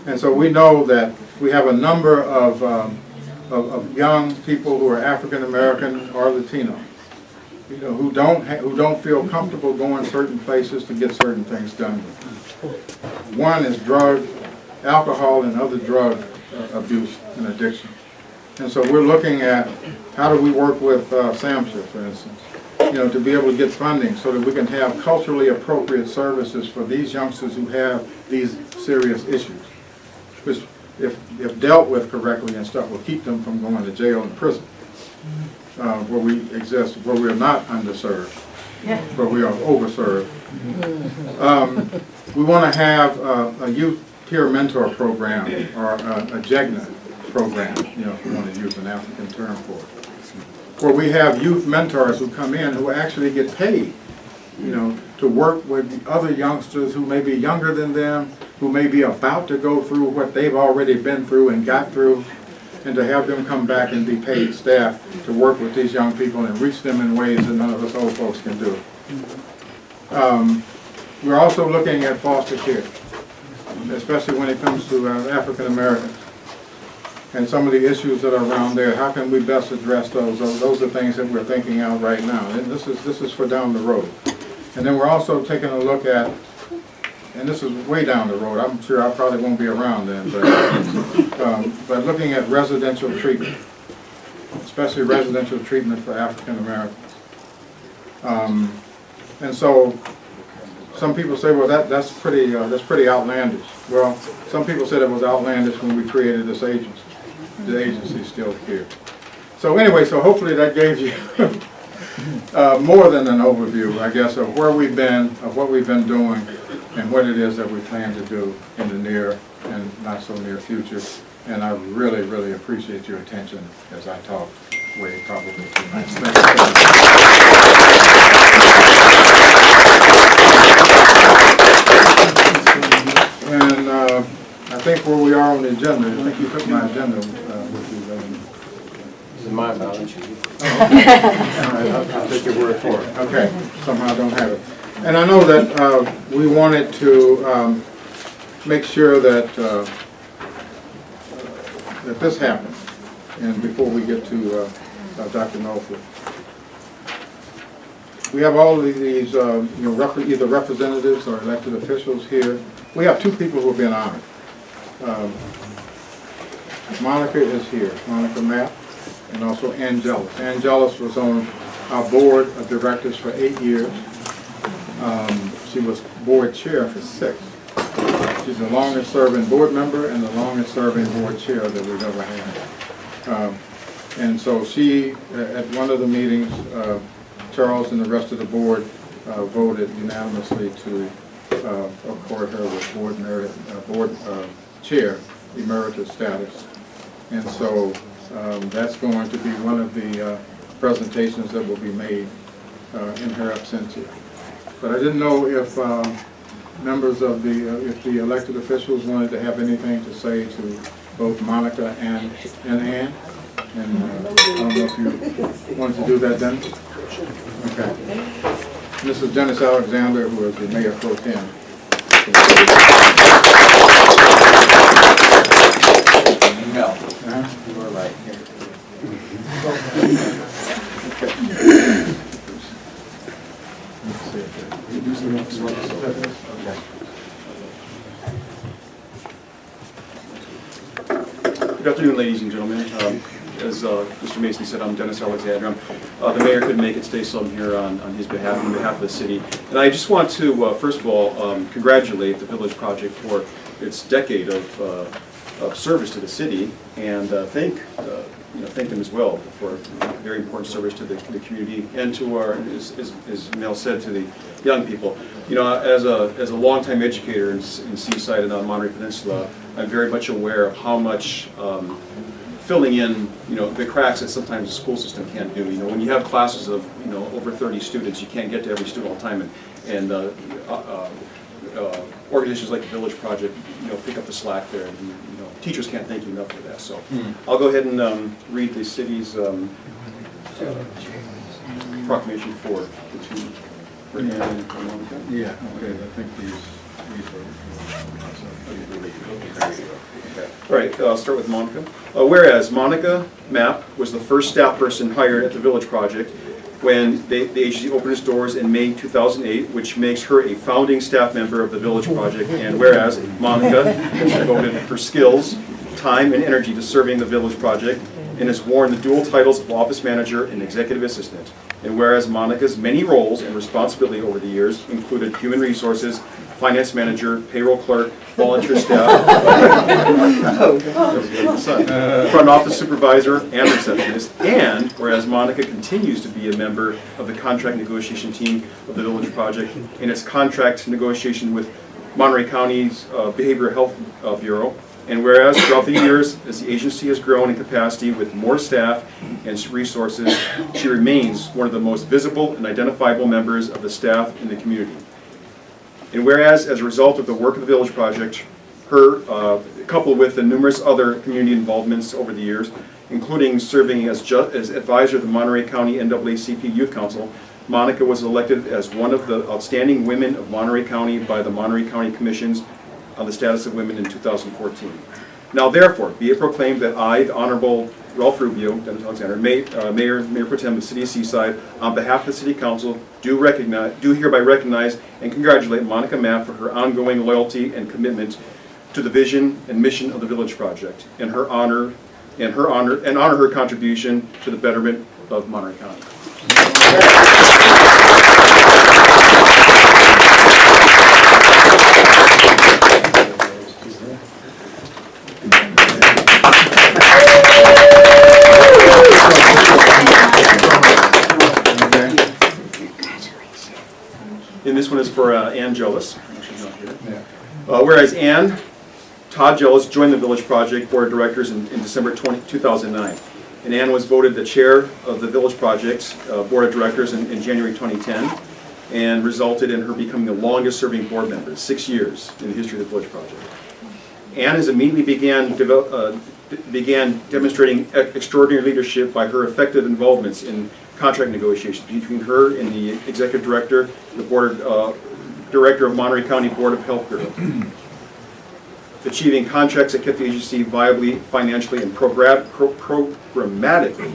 And so we know that we have a number of young people who are African American or Latino, you know, who don't feel comfortable going certain places to get certain things done. One is drug, alcohol, and other drug abuse and addiction. And so we're looking at how do we work with SAMHSA, for instance, you know, to be able to get funding so that we can have culturally appropriate services for these youngsters who have these serious issues, which, if dealt with correctly and stuff, will keep them from going to jail and prison, where we exist, where we are not underserved, where we are overserved. We want to have a youth peer mentor program, or a JEGNA program, you know, if you want to use an African term for it, where we have youth mentors who come in who actually get paid, you know, to work with other youngsters who may be younger than them, who may be about to go through what they've already been through and got through, and to have them come back and be paid staff to work with these young people and reach them in ways that none of us old folks can do. We're also looking at foster care, especially when it comes to African Americans and some of the issues that are around there. How can we best address those? Those are things that we're thinking out right now. And this is for down the road. And then we're also taking a look at, and this is way down the road, I'm sure I probably won't be around then, but looking at residential treatment, especially residential treatment for African Americans. And so some people say, well, that's pretty outlandish. Well, some people said it was outlandish when we created this agency. The agency's still here. So anyway, so hopefully that gave you more than an overview, I guess, of where we've been, of what we've been doing, and what it is that we plan to do in the near and not so near future. And I really, really appreciate your attention as I talk way probably too much. Thank you so much. And I think where we are on the agenda, I think you took my agenda with you. This is my balance sheet. All right, I'll take your word for it. Okay, somehow I don't have it. And I know that we wanted to make sure that that this happens, and before we get to Dr. Northwood. We have all of these, you know, either representatives or elected officials here. We have two people who have been honored. Monica is here, Monica Mapp, and also Angelus. Angelus was on our board of directors for 8 years. She was board chair for 6. She's the longest serving board member and the longest serving board chair that we've ever had. And so she, at one of the meetings, Charles and the rest of the board voted unanimously to accord her with board chair emeritus status. And so that's going to be one of the presentations that will be made in her absentia. But I didn't know if members of if the elected officials wanted to have anything to say to both Monica and Ann. And I don't know if you wanted to do that then. Okay. This is Dennis Alexander, who is the Mayor Pro Tem. No, Uh-huh. you were right. Good afternoon, ladies and gentlemen. As Mr. Mason said, I'm Dennis Alexander. The mayor couldn't make it today, so I'm here on his behalf, on behalf of the city. And I just want to, first of all, congratulate the Village Project for its decade of service to the city, and thank them as well for very important service to the community and to our, as Mel said, to the young people. You know, as a longtime educator in Seaside and on Monterey Peninsula, I'm very much aware of how much filling in, the cracks that sometimes the school system can't do. When you have classes of, over 30 students, you can't get to every student all the time, and organizations like the Village Project, pick up the slack there, and teachers can't thank you enough for that. So I'll go ahead and read the city's proclamation for the two. Yeah, okay, I think these are. All right, I'll start with Monica. Whereas Monica Mapp was the first staff person hired at the Village Project when the agency opened its doors in May 2008, which makes her a founding staff member of the Village Project. And whereas Monica has devoted her skills, time, and energy to serving the Village Project and has worn the dual titles of office manager and executive assistant. And whereas Monica's many roles and responsibility over the years included human resources, finance manager, payroll clerk, volunteer staff, front office supervisor, and receptionist. And whereas Monica continues to be a member of the contract negotiation team of the Village Project in its contract negotiation with Monterey County's Behavioral Health Bureau. And whereas throughout the years, as the agency has grown in capacity with more staff and resources, she remains one of the most visible and identifiable members of the staff in the community. And whereas, as a result of the work of the Village Project, her, coupled with the numerous other community involvements over the years, including serving as advisor of the Monterey County NAACP Youth Council, Monica was elected as one of the outstanding women of Monterey County by the Monterey County Commissions on the Status of Women in 2014. Now therefore, be it proclaimed that I, the Honorable Ralph Rubio, Dennis Alexander, Mayor Pro Tem of the City of Seaside, on behalf of the City Council, do hereby recognize and congratulate Monica Mapp for her ongoing loyalty and commitment to the vision and mission of the Village Project, and honor her contribution to the betterment of Monterey County. And this one is for Ann Jellis. She's not here. Whereas Todd Jellis joined the Village Project Board of Directors in December 2009. And Ann was voted the chair of the Village Project Board of Directors in January 2010, and resulted in her becoming the longest serving board member, 6 years in the history of the Village Project. Ann has immediately began demonstrating extraordinary leadership by her effective involvements in contract negotiations between her and the executive director, the board director of Monterey County Board of Health Bureau, achieving contracts that kept the agency viably, financially, and programmatically.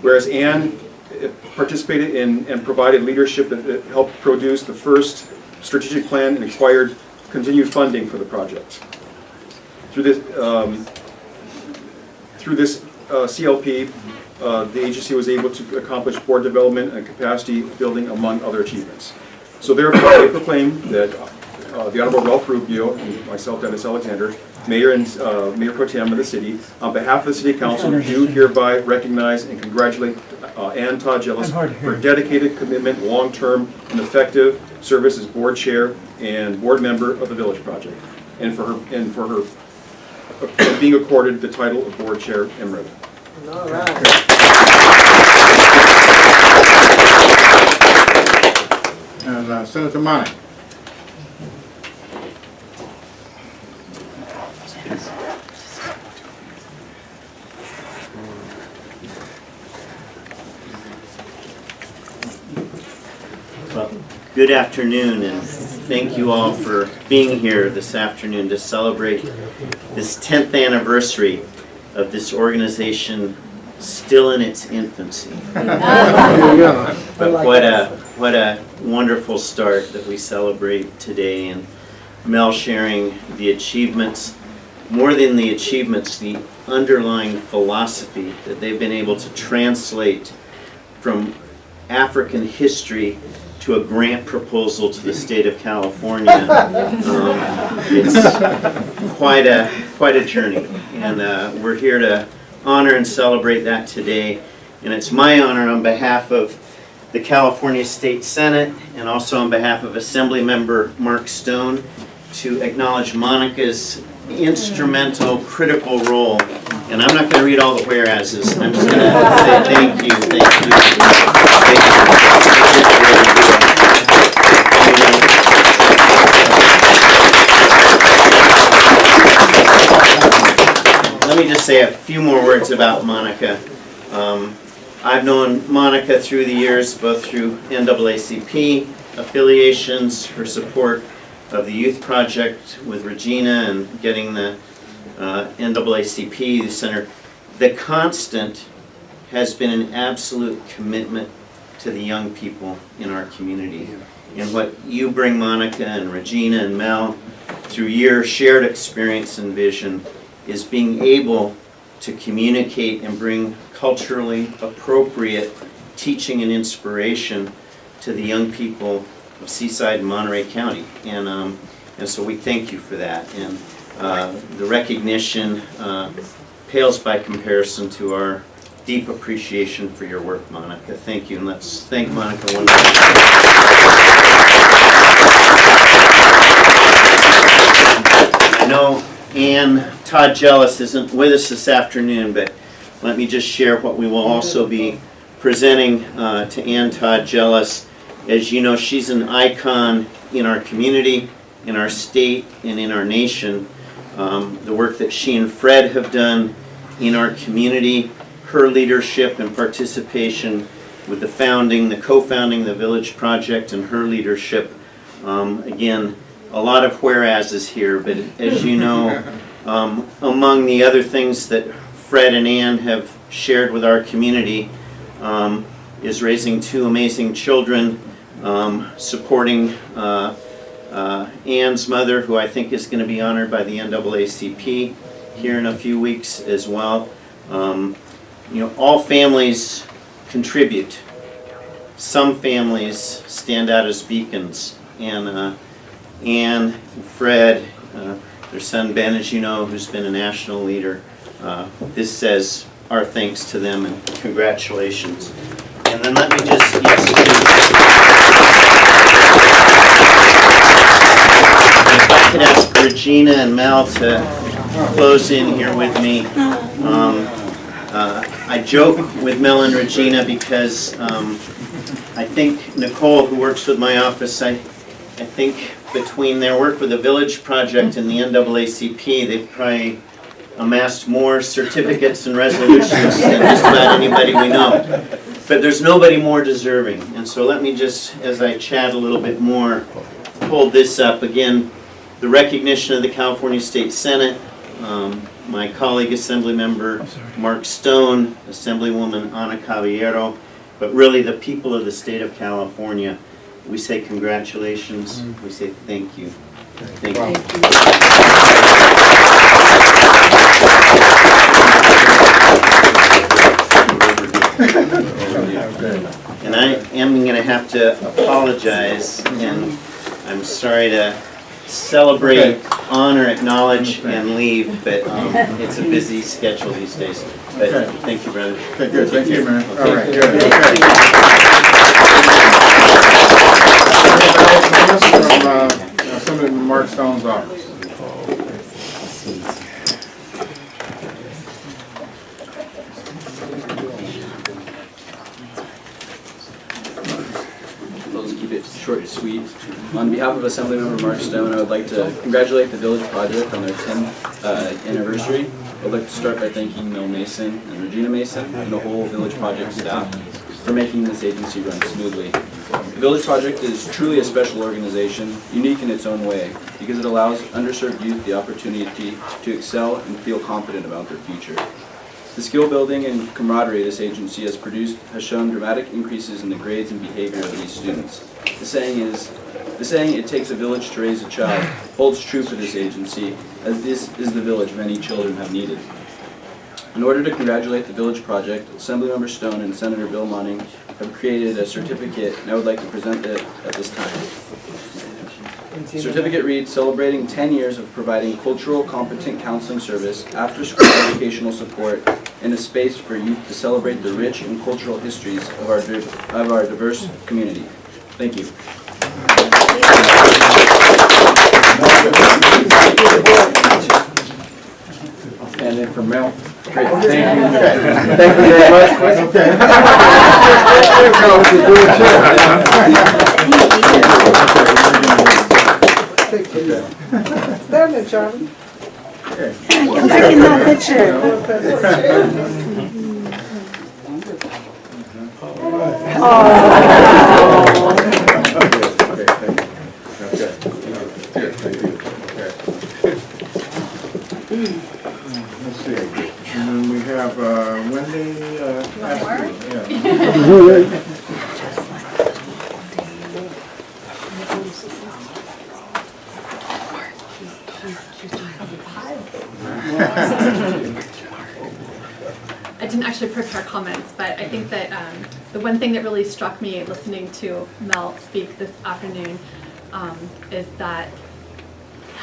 Whereas Ann participated in and provided leadership that helped produce the first strategic plan and acquired continued funding for the project. Through this CLP, the agency was able to accomplish board development and capacity building, among other achievements. So therefore, I proclaim that the Honorable Ralph Rubio and myself, Dennis Alexander, Mayor and Mayor Pro Tem of the city, on behalf of the City Council, do hereby recognize and congratulate Ann Todd Jellis for her dedicated commitment, long-term, and effective service as board chair and board member of the Village Project, and for her being accorded the title of board chair emerita. All right. And Senator Money. Well, good afternoon, and thank you all for being here this afternoon to celebrate this 10th anniversary of this organization still in its infancy. But what a wonderful start that we celebrate today, and Mel sharing the achievements, more than the achievements, the underlying philosophy that they've been able to translate from African history to a grant proposal to the state of California. It's quite a journey, and we're here to honor and celebrate that today. And it's my honor on behalf of the California State Senate and also on behalf of Assembly Member Mark Stone to acknowledge Monica's instrumental, critical role. And I'm not going to read all the whereases. I'm just going to say thank you, thank you, thank you. Let me just say a few more words about Monica. I've known Monica through the years, both through NAACP affiliations, her support of the Youth Project with Regina and getting the NAACP Center. The constant has been an absolute commitment to the young people in our community. And what you bring, Monica and Regina and Mel, through your shared experience and vision, is being able to communicate and bring culturally appropriate teaching and inspiration to the young people of Seaside and Monterey County. And so we thank you for that. And the recognition pales by comparison to our deep appreciation for your work, Monica. Thank you, and let's thank Monica one more time. I know Todd Jealous isn't with us this afternoon, but let me just share what we will also be presenting to Todd Jealous. As you know, she's an icon in our community, in our state, and in our nation. The work that she and Fred have done in our community, her leadership and participation with the co-founding the Village Project, and her leadership. Again, a lot of whereases here, but as you know, among the other things that Fred and Ann have shared with our community is raising two amazing children, supporting Ann's mother, who I think is going to be honored by the NAACP here in a few weeks as well. All families contribute. Some families stand out as beacons, and Ann, Fred, their son Ben, as you know, who's been a national leader. This says our thanks to them and congratulations. And then let me just, if I could ask Regina and Mel to close in here with me. I joke with Mel and Regina because I think Nicole, who works with my office, I think between their work with the Village Project and the NAACP, they've probably amassed more certificates and resolutions than just about anybody we know. But there's nobody more deserving. And so let me just, as I chat a little bit more, hold this up. Again, the recognition of the California State Senate, my colleague Assemblymember Mark Stone, Assemblywoman Ana Caballero, but really the people of the state of California. We say congratulations. We say thank you. Thank you. And I am going to have to apologize, and I'm sorry to celebrate, honor, acknowledge, and leave, but it's a busy schedule these days. But thank you, brother. Okay, good. Thank you, man. Okay. All right, good. Okay. From somebody in Mark Stone's office. I'll just keep it short and sweet. On behalf of Assemblymember Mark Stone, I would like to congratulate the Village Project on their 10th anniversary. I'd like to start by thanking Mel Mason and Regina Mason and the whole Village Project staff. for making this agency run smoothly. The Village Project is truly a special organization, unique in its own way, because it allows underserved youth the opportunity to excel and feel confident about their future. The skill building and camaraderie this agency has produced has shown dramatic increases in the grades and behavior of these students. The saying, "It takes a village to raise a child," holds true for this agency, as this is the village many children have needed. In order to congratulate the Village Project, Assemblymember Stone and Senator Bill Monning have created a certificate, and I would like to present it at this time. The certificate reads, "Celebrating 10 years of providing cultural competent counseling service, after-school educational support, and a space for youth to celebrate the rich and cultural histories of our diverse community." Thank you. I'll stand in for Mel. Great, thank you. Thank you very much. Okay. Stand there, Charlie. Come back in that picture. Let's see, and then we have Wendy. I didn't actually prepare comments, but I think that the one thing that really struck me listening to Mel speak this afternoon is that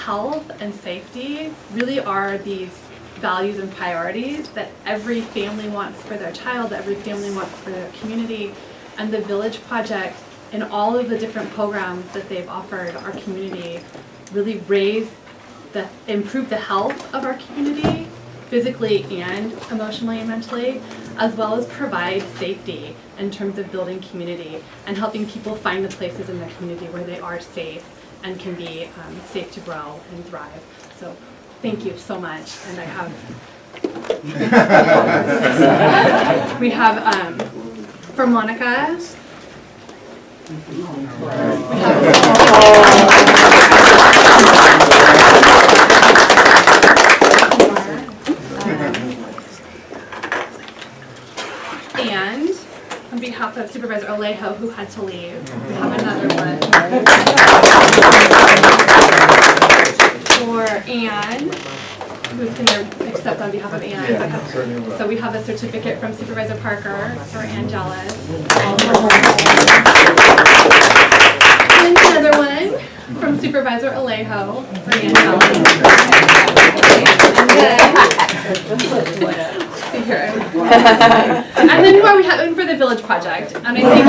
health and safety really are these values and priorities that every family wants for their child, that every family wants for their community. And the Village Project and all of the different programs that they've offered our community really improve the health of our community, physically and emotionally and mentally, as well as provide safety in terms of building community and helping people find the places in their community where they are safe and can be safe to grow and thrive. So thank you so much. And I have, we have for Monica, and on behalf of Supervisor Alejo, who had to leave, we have another one. For Anne, who's going to accept on behalf of Anne. So we have a certificate from Supervisor Parker for Ann Jealous. And another one from Supervisor Alejo for Ann Jealous. And then what we have for the Village Project, and I think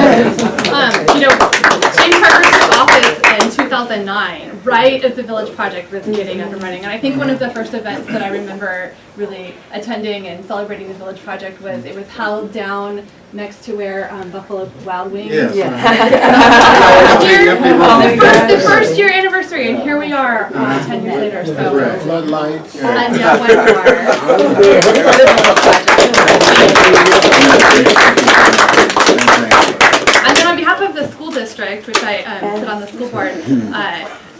James Parker took office in 2009, right as the Village Project was getting up and running. And I think one of the first events that I remember really attending and celebrating the Village Project was it was held down next to where Buffalo Wild Wings. Yes. The first year anniversary, and here we are 10 years later. So Floodlights. and yet one And then on behalf of the school district, which I sit on the school board,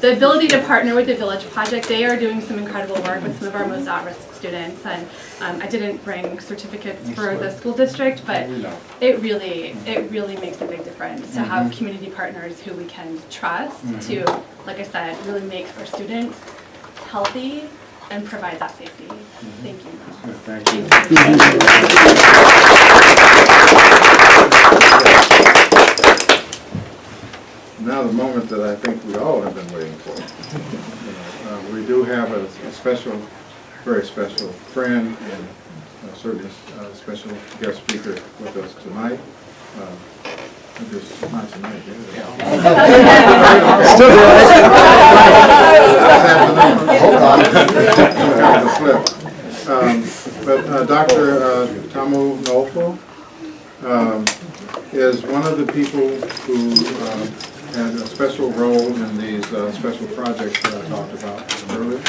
the ability to partner with the Village Project, they are doing some incredible work with some of our most at-risk students. And I didn't bring certificates for the school district, but it really makes a big difference to have community partners who we can trust to, like I said, really make our students healthy and provide that safety. Thank you. Thank you. Now the moment that I think we all have been waiting for. We do have a special, very special friend and certainly a special guest speaker with us tonight. Just not tonight, Still But Dr. Tamu Nolfo is one of the people who had a special role in these special projects that I talked about earlier.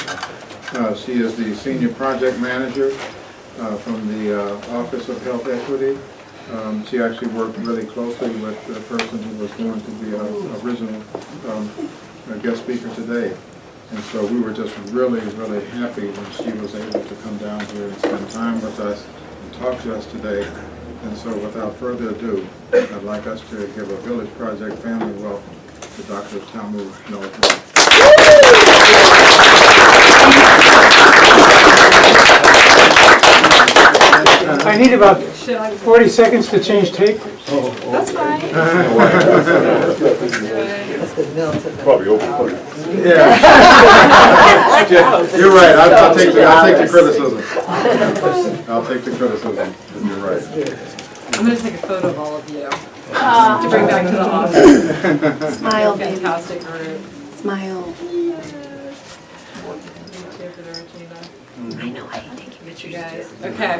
She is the senior project manager from the Office of Health Equity She actually worked really closely with the person who was going to be our original guest speaker today. And so we were just really, really happy when she was able to come down here and spend time with us and talk to us today. And so without further ado, I'd like us to give a Village Project family welcome to Dr. Tamu Noah. I need about 40 seconds to change tape. That's fine. That's good. Mel said that. Probably overplayed. Yeah. You're right. I'll take the criticism. I'll take the criticism. You're right. I'm going to take a photo of all of you to bring back to the office. Smile, baby. Fantastic group. Smile. I know, I hate taking pictures, guys. Okay.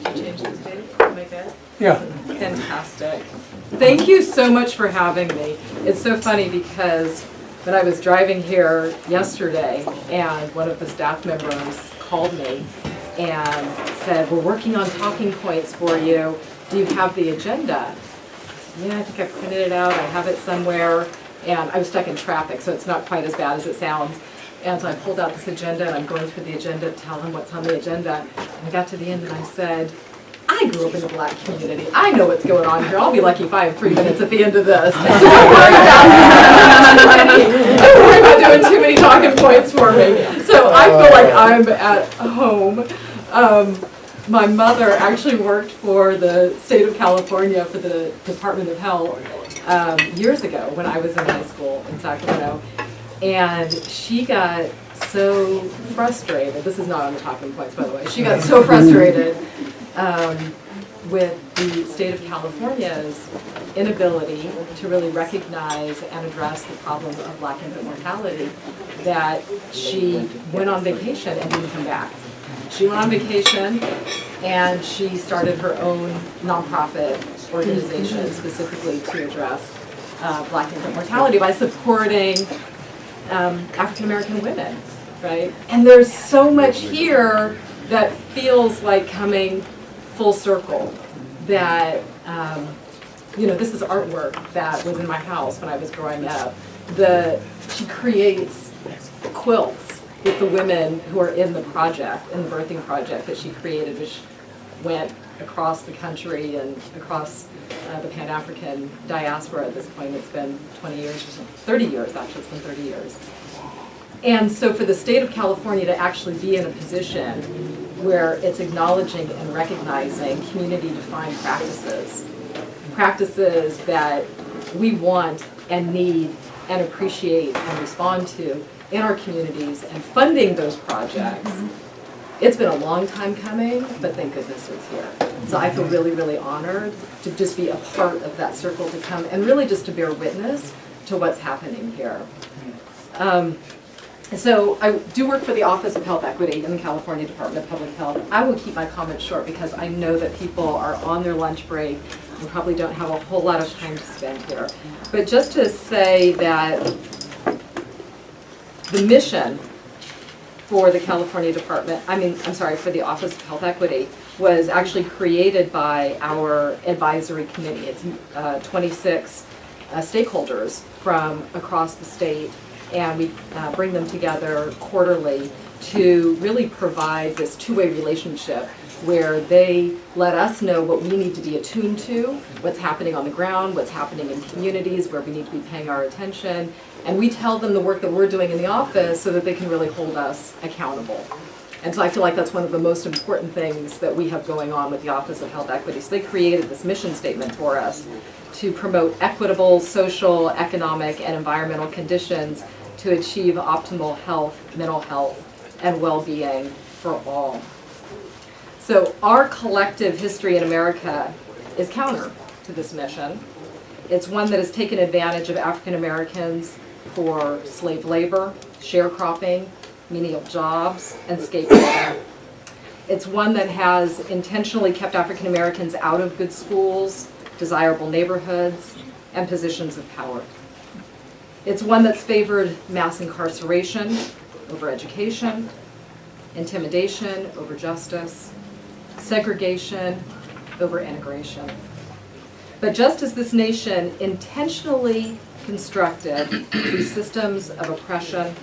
Did you change this page? Am I good? Yeah. Fantastic. Thank you so much for having me. It's so funny because when I was driving here yesterday and one of the staff members called me and said, we're working on talking points for you. Do you have the agenda? I said, yeah, I think I printed it out. I have it somewhere. And I was stuck in traffic, so it's not quite as bad as it sounds. And so I pulled out this agenda and I'm going through the agenda to tell him what's on the agenda. And I got to the end and I said, I grew up in the Black community. I know what's going on here. I'll be lucky if I have 3 minutes at the end of this. So don't worry about doing too many talking points for me. So I feel like I'm at home. My mother actually worked for the state of California for the Department of Health years ago when I was in high school in Sacramento. And she got so frustrated, this is not on the talking points by the way, she got so frustrated with the state of California's inability to really recognize and address the problem of Black infant mortality that she went on vacation and didn't come back. She went on vacation and she started her own nonprofit organization specifically to address Black infant mortality by supporting African American women, right? And there's so much here that feels like coming full circle. That you know, this is artwork that was in my house when I was growing up. She creates quilts with the women who are in the project, in the birthing project that she created, which went across the country and across the Pan-African diaspora at this point. It's been 20 years or something, 30 years actually, it's been 30 years. And so for the state of California to actually be in a position where it's acknowledging and recognizing community-defined practices, practices that we want and need and appreciate and respond to in our communities and funding those projects. It's been a long time coming, but thank goodness it's here. So I feel really, really honored to just be a part of that circle to come and really just to bear witness to what's happening here. So I do work for the Office of Health Equity in the California Department of Public Health. I will keep my comments short because I know that people are on their lunch break and probably don't have a whole lot of time to spend here. But just to say that the mission for the California Department, for the Office of Health Equity was actually created by our advisory committee. It's 26 stakeholders from across the state, and we bring them together quarterly to really provide this two-way relationship where they let us know what we need to be attuned to, what's happening on the ground, what's happening in communities where we need to be paying our attention, and we tell them the work that we're doing in the office so that they can really hold us accountable. And so I feel like that's one of the most important things that we have going on with the Office of Health Equity. So they created this mission statement for us to promote equitable social, economic, and environmental conditions to achieve optimal health, mental health, and well-being for all. So our collective history in America is counter to this mission. It's one that has taken advantage of African Americans for slave labor, sharecropping, menial jobs, and scapegoating. It's one that has intentionally kept African Americans out of good schools, desirable neighborhoods, and positions of power. It's one that's favored mass incarceration over education, intimidation over justice, segregation, over integration. But just as this nation intentionally constructed these systems of oppression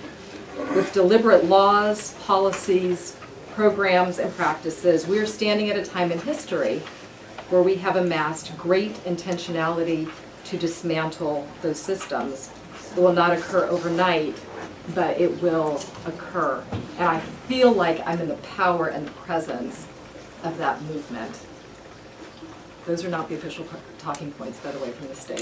with deliberate laws, policies, programs, and practices, we are standing at a time in history where we have amassed great intentionality to dismantle those systems. It will not occur overnight, but it will occur. And I feel like I'm in the power and the presence of that movement. Those are not the official talking points, by the way, from the state.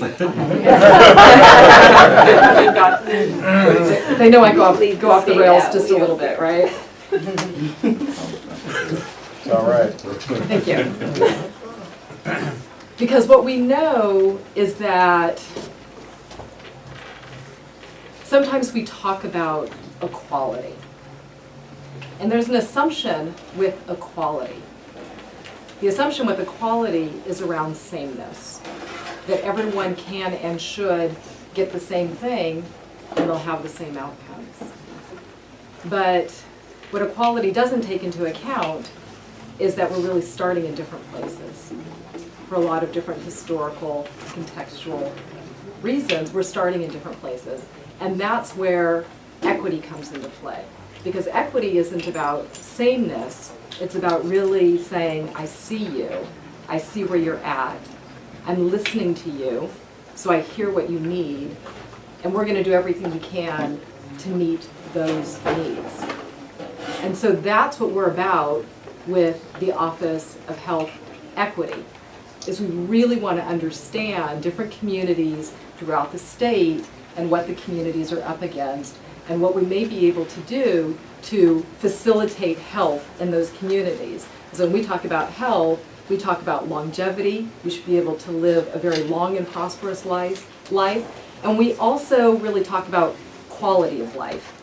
They know I go off the rails just a little bit, right? It's all right. Thank you. Because what we know is that sometimes we talk about equality. And there's an assumption with equality. The assumption with equality is around sameness, that everyone can and should get the same thing and they'll have the same outcomes. But what equality doesn't take into account is that we're really starting in different places. For a lot of different historical, contextual reasons, we're starting in different places. And that's where equity comes into play. Because equity isn't about sameness, it's about really saying, I see you, I see where you're at, I'm listening to you, so I hear what you need, and we're going to do everything we can to meet those needs. And so that's what we're about with the Office of Health Equity, is we really want to understand different communities throughout the state and what the communities are up against, and what we may be able to do to facilitate health in those communities. So when we talk about health, we talk about longevity. We should be able to live a very long and prosperous life. And we also really talk about quality of life,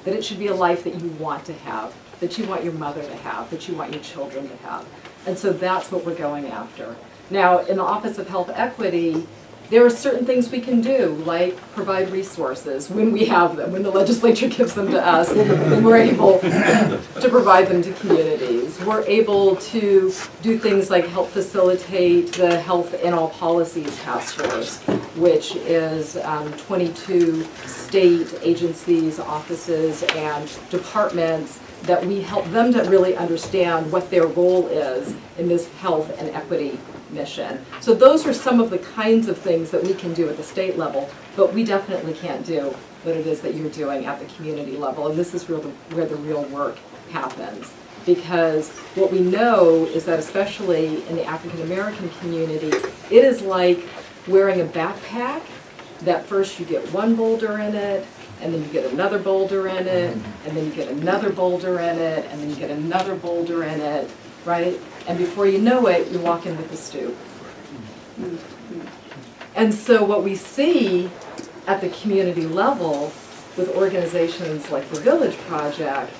that it should be a life that you want to have, that you want your mother to have, that you want your children to have. And so that's what we're going after. Now, in the Office of Health Equity, there are certain things we can do, like provide resources when we have them, when the legislature gives them to us, and we're able to provide them to communities. We're able to do things like help facilitate the Health in All Policies Task Force, which is 22 state agencies, offices, and departments that we help them to really understand what their role is in this health and equity mission. So those are some of the kinds of things that we can do at the state level, but we definitely can't do what it is that you're doing at the community level. And this is where the real work happens. Because what we know is that especially in the African American community, it is like wearing a backpack that first you get one boulder in it, and then you get another boulder in it, and then you get another boulder in it, and then you get another boulder in it, right? And before you know it, you're walking with the Stoop. And so what we see at the community level with organizations like the Village Project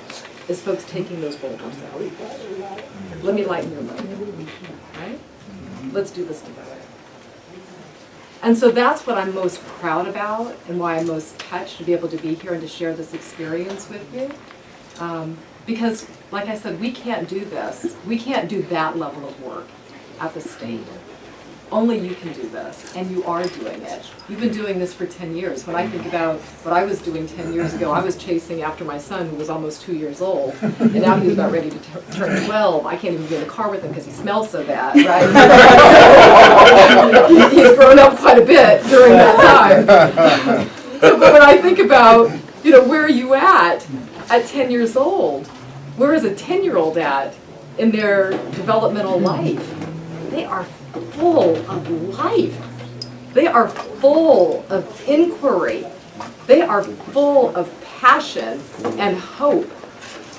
is folks taking those boulders out. Let me lighten your load, right? Let's do this together. And so that's what I'm most proud about and why I'm most touched to be able to be here and to share this experience with you. Because, like I said, we can't do this. We can't do that level of work at the state. Only you can do this, and you are doing it. You've been doing this for 10 years. When I think about what I was doing 10 years ago, I was chasing after my son, who was almost 2 years old, and now he's about ready to turn 12. I can't even get in the car with him because he smells so bad, right? He's grown up quite a bit during that time. So, but when I think about, where are you at 10 years old? Where is a 10-year-old at in their developmental life? They are full of life. They are full of inquiry. They are full of passion and hope.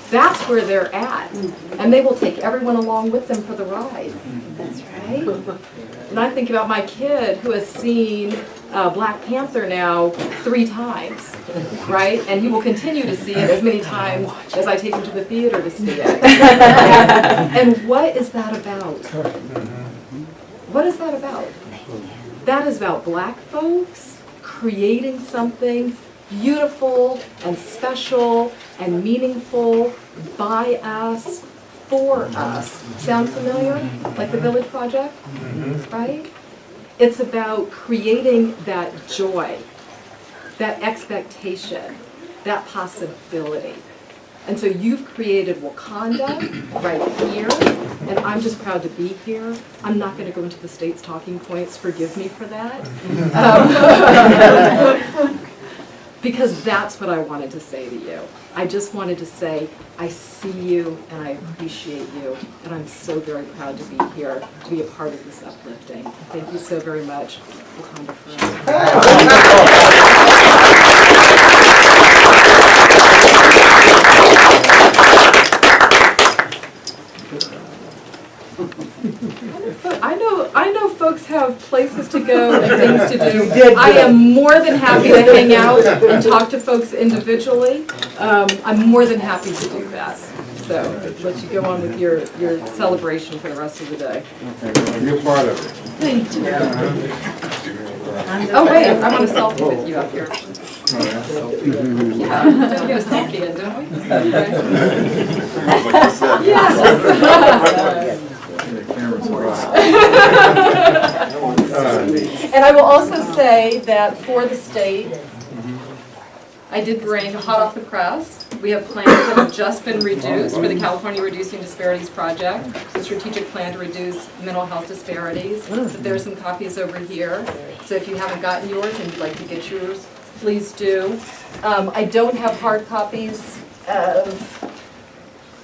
That's where they're at. And they will take everyone along with them for the ride. That's right. And I think about my kid who has seen Black Panther now 3 times, right? And he will continue to see it as many times as I take him to the theater to see it. And what is that about? What is that about? That is about Black folks creating something beautiful and special and meaningful by us, for us. Sound familiar? Like the Village Project? Right? It's about creating that joy, that expectation, that possibility. And so you've created Wakanda right here, and I'm just proud to be here. I'm not going to go into the state's talking points, forgive me for that. Because that's what I wanted to say to you. I just wanted to say, I see you and I appreciate you, and I'm so very proud to be here, to be a part of this uplifting. Thank you so very much. Wakanda forever. I know folks have places to go and things to do. I am more than happy to hang out and talk to folks individually. I'm more than happy to do that. So let you go on with your celebration for the rest of the day. Okay, you're part of it. Thank you. Oh wait, I want a selfie with you up here. Yeah, we get a selfie in, don't we? Yes. And I will also say that for the state, I did bring hot off the press. We have plans that have just been reduced for the California Reducing Disparities Project, the strategic plan to reduce mental health disparities. There are some copies over here. So if you haven't gotten yours and you'd like to get yours, please do. I don't have hard copies of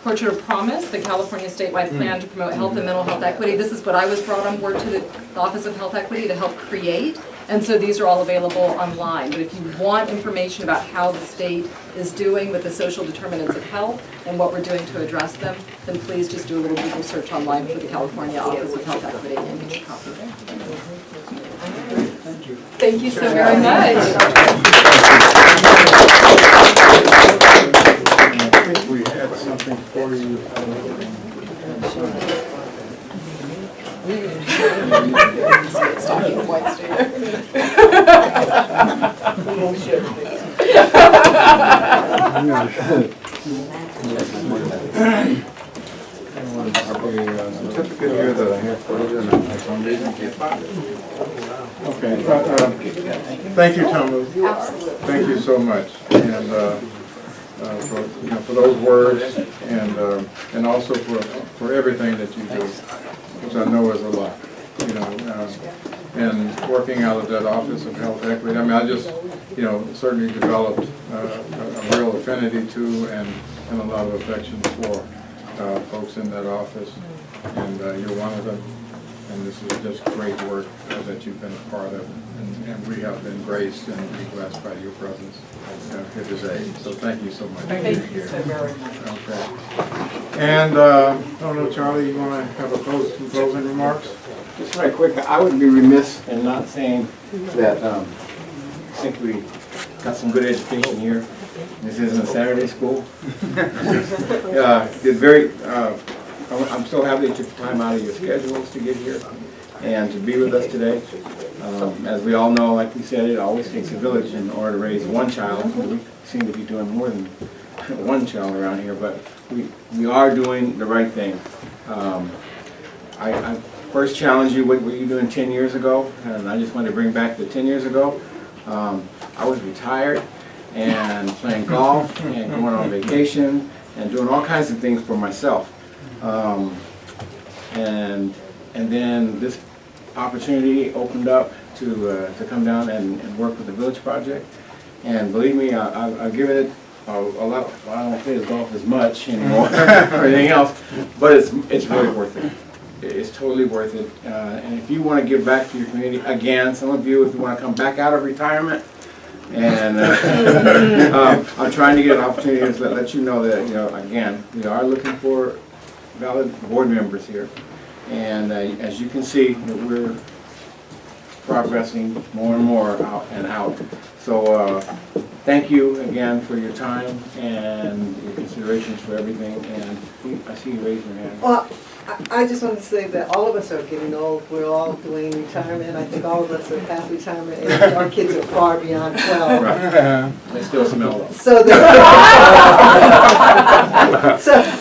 Portrait of Promise, the California statewide plan to promote health and mental health equity. This is what I was brought on board to the Office of Health Equity to help create. And so these are all available online. But if you want information about how the state is doing with the social determinants of health and what we're doing to address them, then please just do a little Google search online for the California Office of Health Equity and get your copy there. Thank you so very much. I think we had something for you. Talking points to you. Certificate here that I have for you, and I for some reason can't find it. Okay, thank you, Tamu. Absolutely. Thank you so much, and for those words, and also for everything that you do, which I know is a lot. And working out of that Office of Health Equity, I mean, I just, certainly developed a real affinity to and a lot of affection for folks in that office, and you're one of them. And this is just great work that you've been a part of, and we have been graced and be blessed by your presence here today. So thank you so much. Thank you so very much. Okay. And I don't know, Charlie, you want to have some closing remarks? Just right quick, I would be remiss in not saying that I think we got some good education here. This isn't a Saturday school. I'm so happy that you took time out of your schedules to get here and to be with us today. As we all know, like we said, it always takes a village in order to raise one child. We seem to be doing more than one child around here, but we are doing the right thing. I first challenged you, what were you doing 10 years ago? And I just wanted to bring back the 10 years ago. I was retired and playing golf and going on vacation and doing all kinds of things for myself. And then this opportunity opened up to come down and work with the Village Project. And believe me, I've given it a lot. Well, I don't play golf as much anymore or anything else, but it's really worth it. It's totally worth it. And if you want to give back to your community, again, some of you, if you want to come back out of retirement, and I'm trying to get an opportunity to let you know that, again, we are looking for valid board members here. And as you can see, we're progressing more and more out and out. So thank you again for your time and your considerations for everything. And I see you raising your hand. Well, I just want to say that all of us are getting old. We're all doing retirement. I think all of us are past retirement age. Our kids are far beyond 12. Right. They still smell though. So that,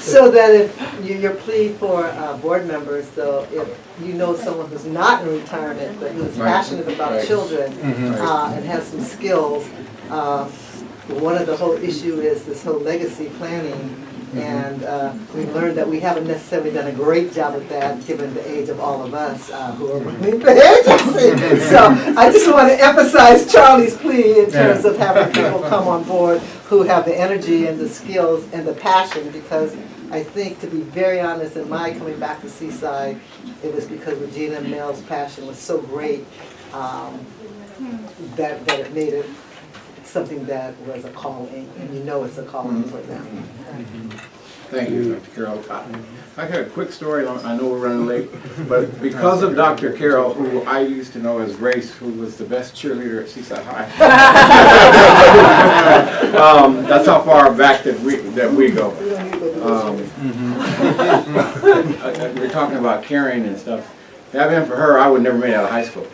so that if your plea for board members, though, if you know someone who's not in retirement, but who's Right. passionate about Right. children and has some skills, one of the whole issue is this whole legacy planning. And we've learned that we haven't necessarily done a great job of that, given the age of all of us who are running the agency. So I just want to emphasize Charlie's plea in terms of having people come on board who have the energy and the skills and the passion, because I think, to be very honest, in my coming back to Seaside, it was because Regina and Mel's passion was so great that it made it something that was a calling, and you know it's a calling for them. Thank you, Dr. Carroll. I got a quick story. I know we're running late, but because of Dr. Carroll, who I used to know as Grace, who was the best cheerleader at Seaside High. That's how far back that we go. We're talking about caring and stuff. If it hadn't been for her, I would never made it out of high school.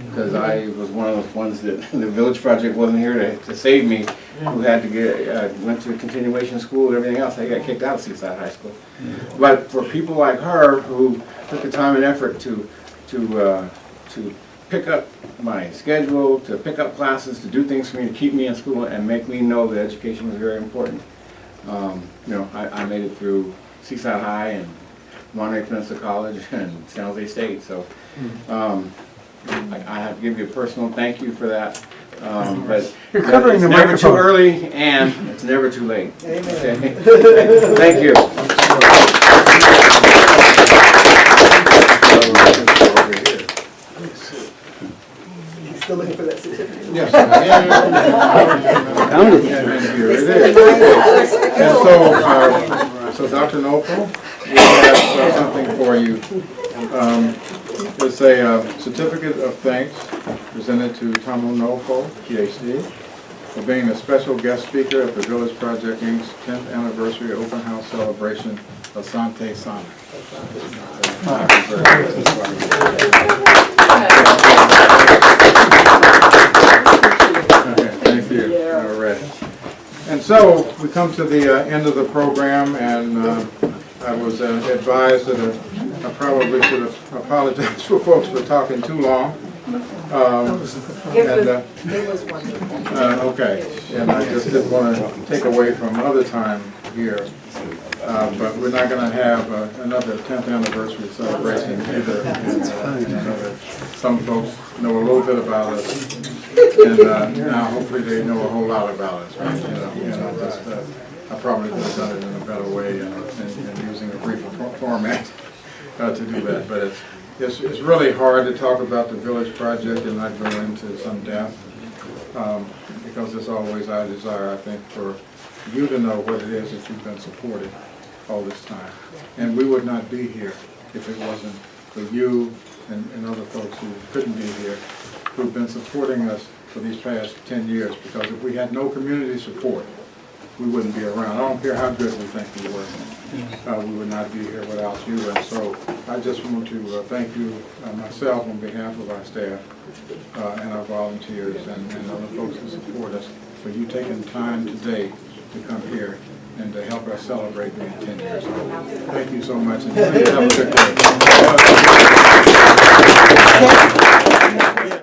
Because I was one of those ones that the Village Project wasn't here to save me, who had to get, went to continuation school and everything else. I got kicked out of Seaside High School. But for people like her, who took the time and effort to pick up my schedule, to pick up classes, to do things for me, to keep me in school and make me know that education was very important. You know, I made it through Seaside High and Monterey Peninsula College and San Jose State. So. I have to give you a personal thank you for that. But You're covering it's the never too microphone. early and it's never too late. Amen. Okay? Thank you. He's still looking for that certificate. Yes. Here it is. And so Dr. Nopal, we have something for you. It's a certificate of thanks presented to Tomo Nopal, PhD, for being a special guest speaker at the Village Project Inc.'s 10th anniversary open house celebration, Asante Sana. Okay, thank you. All right. And so we come to the end of the program, and I was advised that I probably should have apologized for folks for talking too long. It was wonderful. Okay, and I just didn't want to take away from other time here. But we're not going to have another 10th anniversary celebration either. And, some folks know a little bit about us, and now hopefully they know a whole lot about us. Right? I probably could have done it in a better way and using a briefer format to do that. But it's really hard to talk about the Village Project and not go into some depth, because it's always our desire, I think, for you to know what it is that you've been supporting all this time. And we would not be here if it wasn't for you and other folks who couldn't be here, who've been supporting us for these past 10 years, because if we had no community support, we wouldn't be around. I don't care how good we think we were. We would not be here without you. And so I just want to thank you myself on behalf of our staff and our volunteers and other folks who support us, for you taking time today to come here and to help us celebrate being 10 years old. Thank you so much, and have a good day.